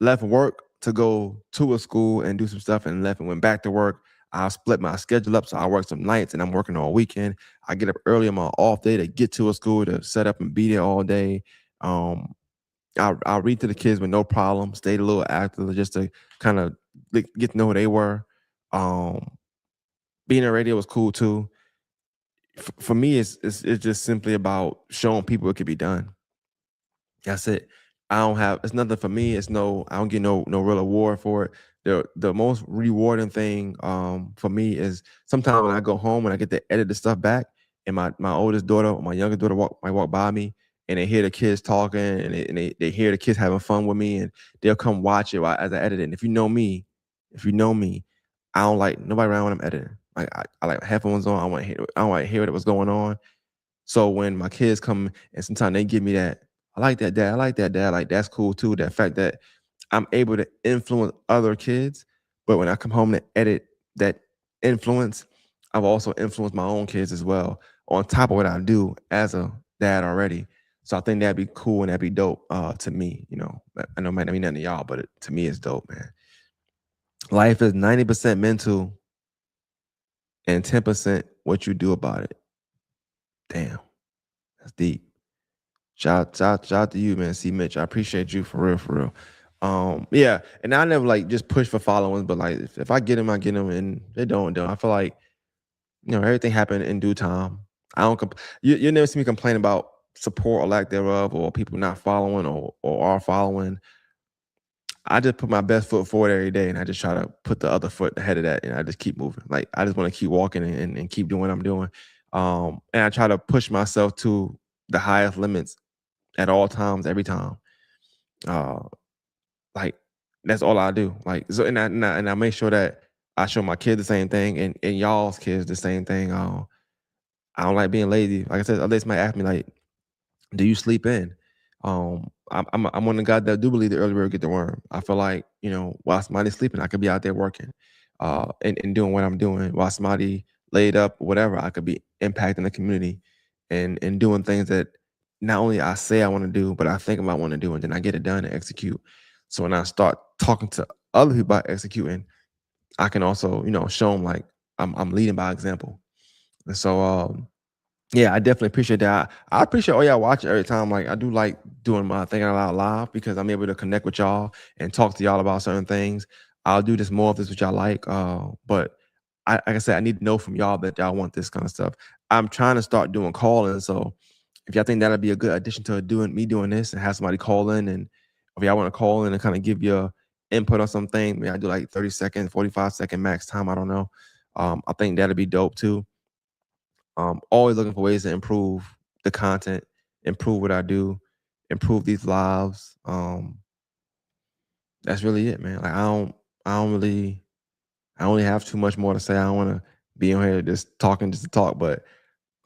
left work to go to a school and do some stuff and left and went back to work. I split my schedule up, so I work some nights and I'm working all weekend. I get up early on my off day to get to a school to set up and be there all day. Um, I read to the kids with no problem. Stayed a little active just to kind of get to know who they were. Um, Being on radio was cool too. For me, it's just simply about showing people it could be done. That's it. I don't have it's nothing for me. I don't get no real award for it. The most rewarding thing for me is sometimes when I go home and I get to edit the stuff back and my oldest daughter or my youngest daughter might walk by me and they hear the kids talking and they hear the kids having fun with me and they'll come watch it as I edit it. And if you know me, I don't like nobody around when I'm editing. Like I like headphones on. I don't want to hear what's going on. So when my kids come and sometimes they give me that, I like that, dad. I like that, dad. Like that's cool too. That fact that I'm able to influence other kids, but when I come home to edit that influence, I've also influenced my own kids as well. On top of what I do as a dad already. So I think that'd be cool and that'd be dope to me. I know it might not mean nothing to y'all, but to me it's dope, man. Life is 90% mental and 10% what you do about it. Damn, that's deep. Shout out to you, man. C Mitch. I appreciate you for real, for real. Yeah, and I never like just push for followings, but like if I get them, I get them, and they don't. I feel like everything happened in due time. I don't. You never see me complain about support or lack thereof, or people not following or are following. I just put my best foot forward every day, and I just try to put the other foot ahead of that, and I just keep moving. Like I just want to keep walking and keep doing what I'm doing. And I try to push myself to the highest limits at all times, every time. Uh, like that's all I do. Like so, and I make sure that I show my kids the same thing, and y'all's kids the same thing. I don't like being lazy. Like I said, others might ask me like, "Do you sleep in?" I'm one of the guys that do believe the early bird get the worm. I feel like while somebody's sleeping, I could be out there working, and doing what I'm doing. While somebody laid up, whatever, I could be impacting the community, and doing things that not only I say I want to do, but I think about want to do, and then I get it done and execute. So when I start talking to other people about executing, I can also show them like I'm leading by example. And so yeah, I definitely appreciate that. I appreciate all y'all watching every time. Like I do like doing my Thinking Out Loud live because I'm able to connect with y'all and talk to y'all about certain things. I'll do this more of this which y'all like. But like I said, I need to know from y'all that y'all want this kind of stuff. I'm trying to start doing calling. So if y'all think that'll be a good addition to doing this and have somebody call in, and if y'all want to call in and kind of give your input on something, maybe I do like 30-second, 45-second max time. I don't know. I think that'll be dope too. Always looking for ways to improve the content, improve what I do, improve these lives. That's really it, man. Like I don't really, I only have too much more to say. I don't want to be on here just talking just to talk, but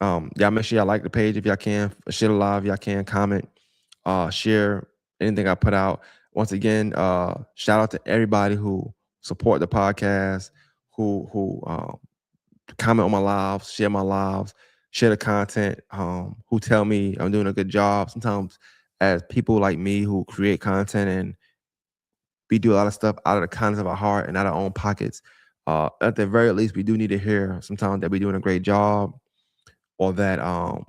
y'all make sure y'all like the page if y'all can, share the live, y'all can comment, share anything I put out. Once again, shout out to everybody who support the podcast, who comment on my lives, share my lives, share the content, who tell me I'm doing a good job. Sometimes as people like me who create content and we do a lot of stuff out of the kindness of our heart and out of our own pockets. At the very least, we do need to hear sometimes that we're doing a great job, or that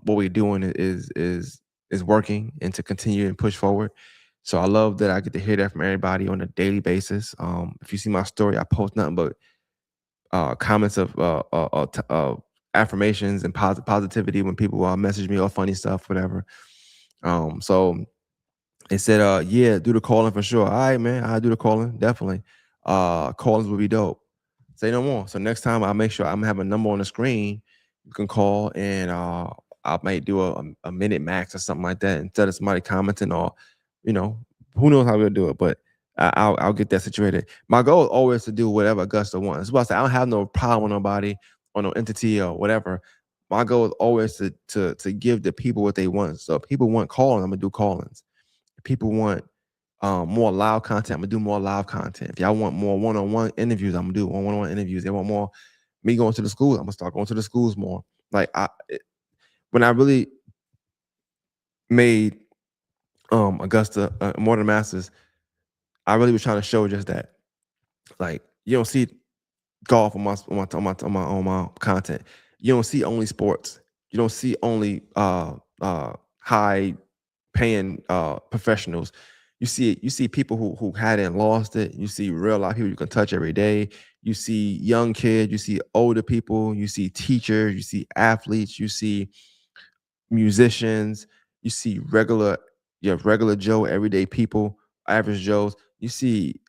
what we're doing is working, and to continue and push forward. So I love that I get to hear that from everybody on a daily basis. If you see my story, I post nothing but comments of affirmations and positivity when people message me or funny stuff, whatever. So they said, yeah, do the calling for sure. All right, man, I do the calling, definitely. Callings will be dope. Say no more. So next time I make sure I'm having a number on the screen. You can call, and I might do a minute max or something like that instead of somebody commenting, or you know, who knows how we'll do it. But I'll get that situated. My goal is always to do whatever Augusta wants. That's why I say I don't have no problem with nobody or no entity or whatever. My goal is always to give the people what they want. So if people want calling, I'm gonna do callings. If people want more live content, I'm gonna do more live content. If y'all want more one-on-one interviews, I'm gonna do one-on-one interviews. They want more me going to the schools, I'm gonna start going to the schools more. Like when I really made Augusta more than Masters, I really was trying to show just that. Like you don't see golf on my content. You don't see only sports. You don't see only high paying professionals. You see people who hadn't lost it. You see real life people you can touch every day. You see young kids. You see older people. You see teachers. You see athletes. You see musicians. You see regular Joe, everyday people, average Joes. You see,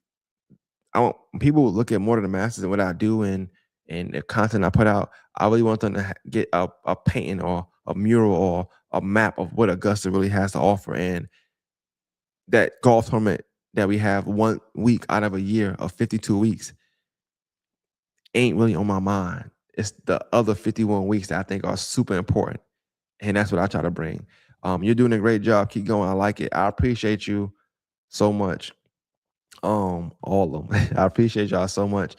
people look at more than the masters and what I do and the content I put out. I really want them to get a painting or a mural or a map of what Augusta really has to offer. And that golf tournament that we have 1 week out of a year of 52 weeks ain't really on my mind. It's the other 51 weeks that I think are super important. And that's what I try to bring. You're doing a great job. Keep going. I like it. I appreciate you so much. All of them. I appreciate y'all so much.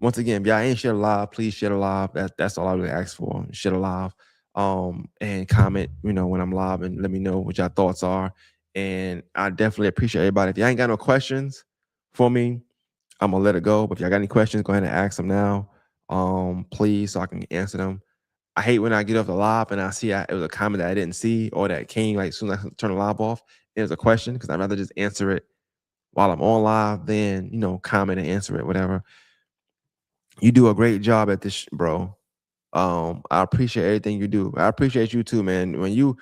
Once again, if y'all ain't share live, please share live. That's all I really ask for. Share live. And comment, when I'm live, and let me know what y'all thoughts are. And I definitely appreciate everybody. If y'all ain't got no questions for me, I'm gonna let it go. But if y'all got any questions, go ahead and ask them now. Please, so I can answer them. I hate when I get off the live and I see it was a comment that I didn't see, or that came like as soon as I turn the live off. It was a question, because I'd rather just answer it while I'm on live than comment and answer it, whatever. You do a great job at this, bro. I appreciate everything you do. I appreciate you too, man. When you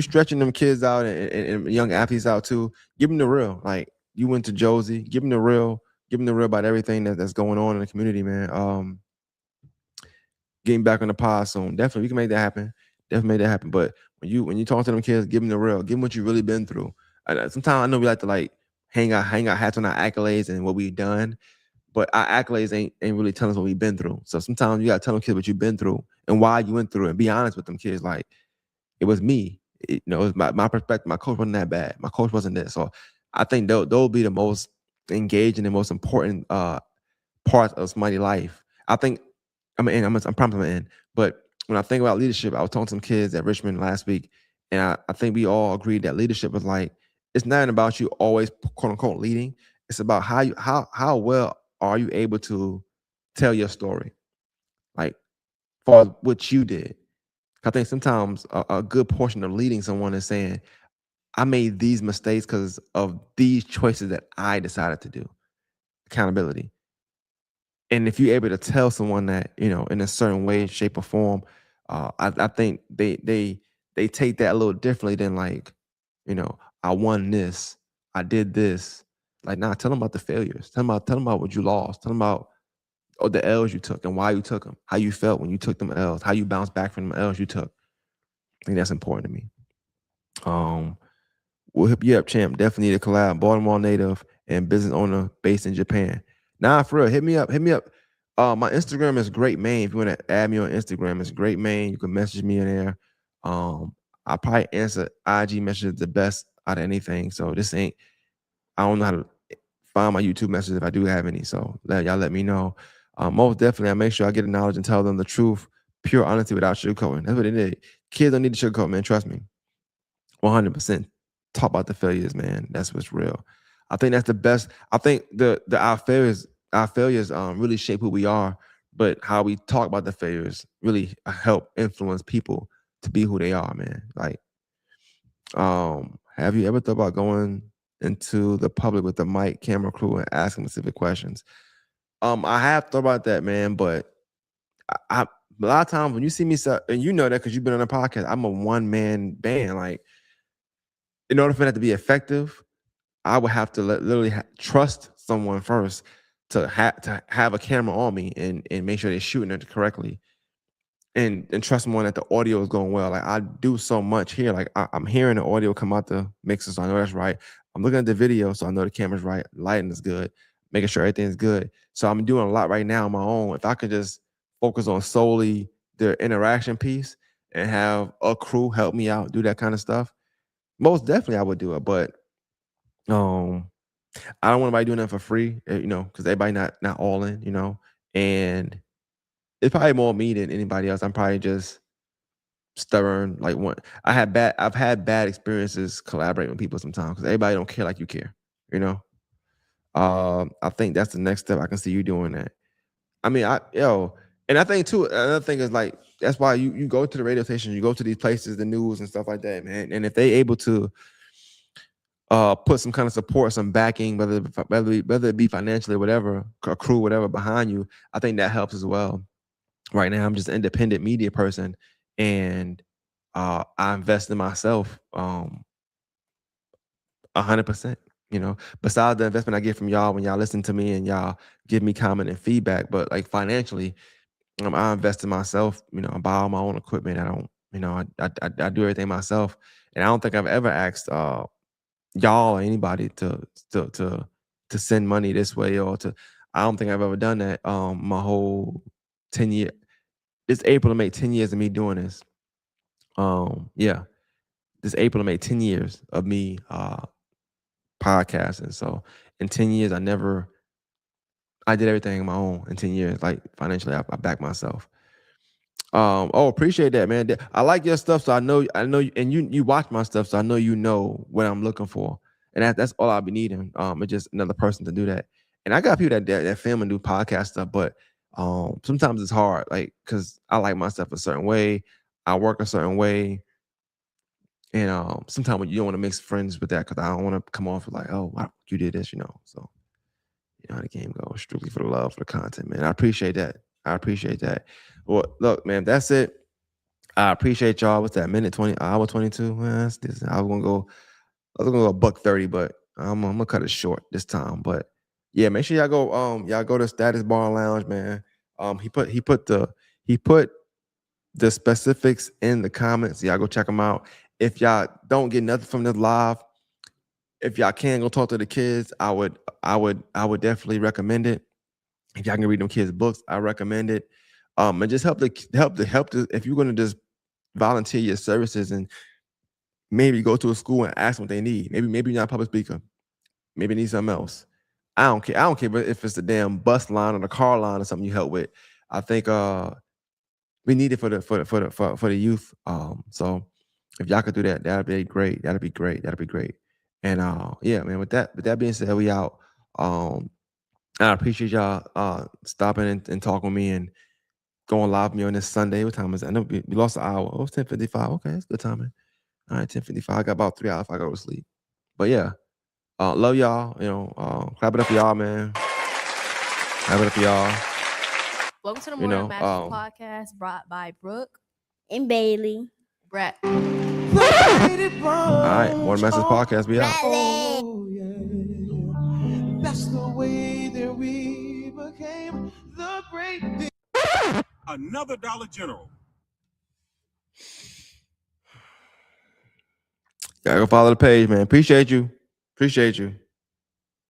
stretching them kids out and young athletes out too, give them the real. Like you went to Josie, give them the real. Give them the real about everything that's going on in the community, man. Getting back on the pod soon. Definitely, we can make that happen. Definitely make that happen. But when you talk to them kids, give them the real. Give them what you really been through. Sometimes I know we like to hang out hats on our accolades and what we've done, but our accolades ain't really telling us what we've been through. So sometimes you gotta tell them kids what you've been through and why you went through it, and be honest with them kids. Like it was me. It was my perspective. My coach wasn't that bad. My coach wasn't this. So I think they'll be the most engaging and most important part of somebody's life. I think I'm promising to end. But when I think about leadership, I was talking to some kids at Richmond last week, and I think we all agreed that leadership was like, it's not about you always quote unquote leading. It's about how well are you able to tell your story, like far as what you did. I think sometimes a good portion of leading someone is saying, I made these mistakes because of these choices that I decided to do. Accountability. And if you're able to tell someone that, in a certain way, shape, or form, I think they take that a little differently than like, I won this, I did this. Like, nah, tell them about the failures. Tell them about what you lost. Tell them about the L's you took and why you took them, how you felt when you took them L's, how you bounced back from the L's you took. I think that's important to me. We'll hip you up, champ. Definitely need a collab. Baltimore native and business owner based in Japan. Nah, for real. Hit me up. Hit me up. My Instagram is Great Main. If you want to add me on Instagram, it's Great Main. You can message me in there. I probably answer IG messages the best out of anything. So this ain't. I don't know how to respond my YouTube messages if I do have any. So y'all let me know. Most definitely, I make sure I get the knowledge and tell them the truth, pure honesty without sugarcoating. That's what they need. Kids don't need to sugarcoat, man. Trust me. 100%. Talk about the failures, man. That's what's real. I think that's the best. I think the our failures really shape who we are, but how we talk about the failures really help influence people to be who they are, man. Like, have you ever thought about going into the public with the mic, camera crew, and asking specific questions? I have thought about that, man, but I a lot of times when you see me, and you know that because you've been on a podcast, I'm a one man band. Like, in order for that to be effective, I would have to literally trust someone first to have a camera on me and make sure they're shooting it correctly, and trust someone that the audio is going well. Like, I do so much here. Like, I'm hearing the audio come out the mixer, so I know that's right. I'm looking at the video, so I know the camera's right. Lighting is good, making sure everything's good. So I'm doing a lot right now on my own. If I could just focus on solely the interaction piece and have a crew help me out, do that kind of stuff, most definitely I would do it. But I don't want anybody doing that for free, because everybody not all in, and it's probably more me than anybody else. I'm probably just stubborn. Like, I've had bad experiences collaborating with people sometimes because everybody don't care like you care, you know. I think that's the next step. I can see you doing that. I mean, and I think too, another thing is, like, that's why you go to the radio station, you go to these places, the news and stuff like that, man. And if they able to put some kind of support, some backing, whether it be financially or whatever, a crew, whatever behind you, I think that helps as well. Right now, I'm just an independent media person, and I invest in myself 100%. Besides the investment I get from y'all when y'all listen to me and y'all give me comment and feedback, but like financially, I invest in myself. I buy all my own equipment. I don't, I do everything myself, and I don't think I've ever asked y'all or anybody to send money this way or to. I don't think I've ever done that. My whole 10 year. It's April to make 10 years of me doing this. Yeah, this April to make 10 years of me podcasting. So in 10 years, I did everything on my own. In 10 years, like financially, I backed myself. Appreciate that, man. I like your stuff, so I know, and you watch my stuff, so I know what I'm looking for, and that's all I'll be needing. It's just another person to do that. And I got people that film and do podcast stuff, but sometimes it's hard, like, because I like my stuff a certain way, I work a certain way, and sometimes you don't want to mix friends with that because I don't want to come off like, oh, wow, you did this, So how the game goes, strictly for the love, for the content, man. I appreciate that. Well, look, man, that's it. I appreciate y'all. What's that? Minute 20, hour 22. That's this. I was gonna go $1:30, but I'm gonna cut it short this time. But yeah, make sure y'all go to Status Bar and Lounge, man. He put the specifics in the comments. Y'all go check them out. If y'all don't get nothing from this live, if y'all can go talk to the kids, I would definitely recommend it. If y'all can read them kids' books, I recommend it. And just help if you're gonna just volunteer your services and maybe go to a school and ask what they need. Maybe you're not a public speaker. Maybe you need something else. I don't care if it's the damn bus line or the car line or something you help with. I think we need it for the youth. So if y'all could do that, that'd be great. And yeah, man. With that being said, we out. I appreciate y'all stopping and talking with me and going live with me on this Sunday. What time is it? I know we lost an hour. Oh, it's 10:55. Okay, it's good timing. All right, 10:55. I got about 3 hours if I go to sleep. But yeah, love y'all. Clap it up for y'all, man. Clap it up for y'all. Welcome to the Morning Masters podcast, brought by Brooke and Bailey. Brett. All right, Morning Masters podcast. We out. Oh, yeah. That's the way that we became the great. Another Dollar General. Gotta go follow the page, man. Appreciate you.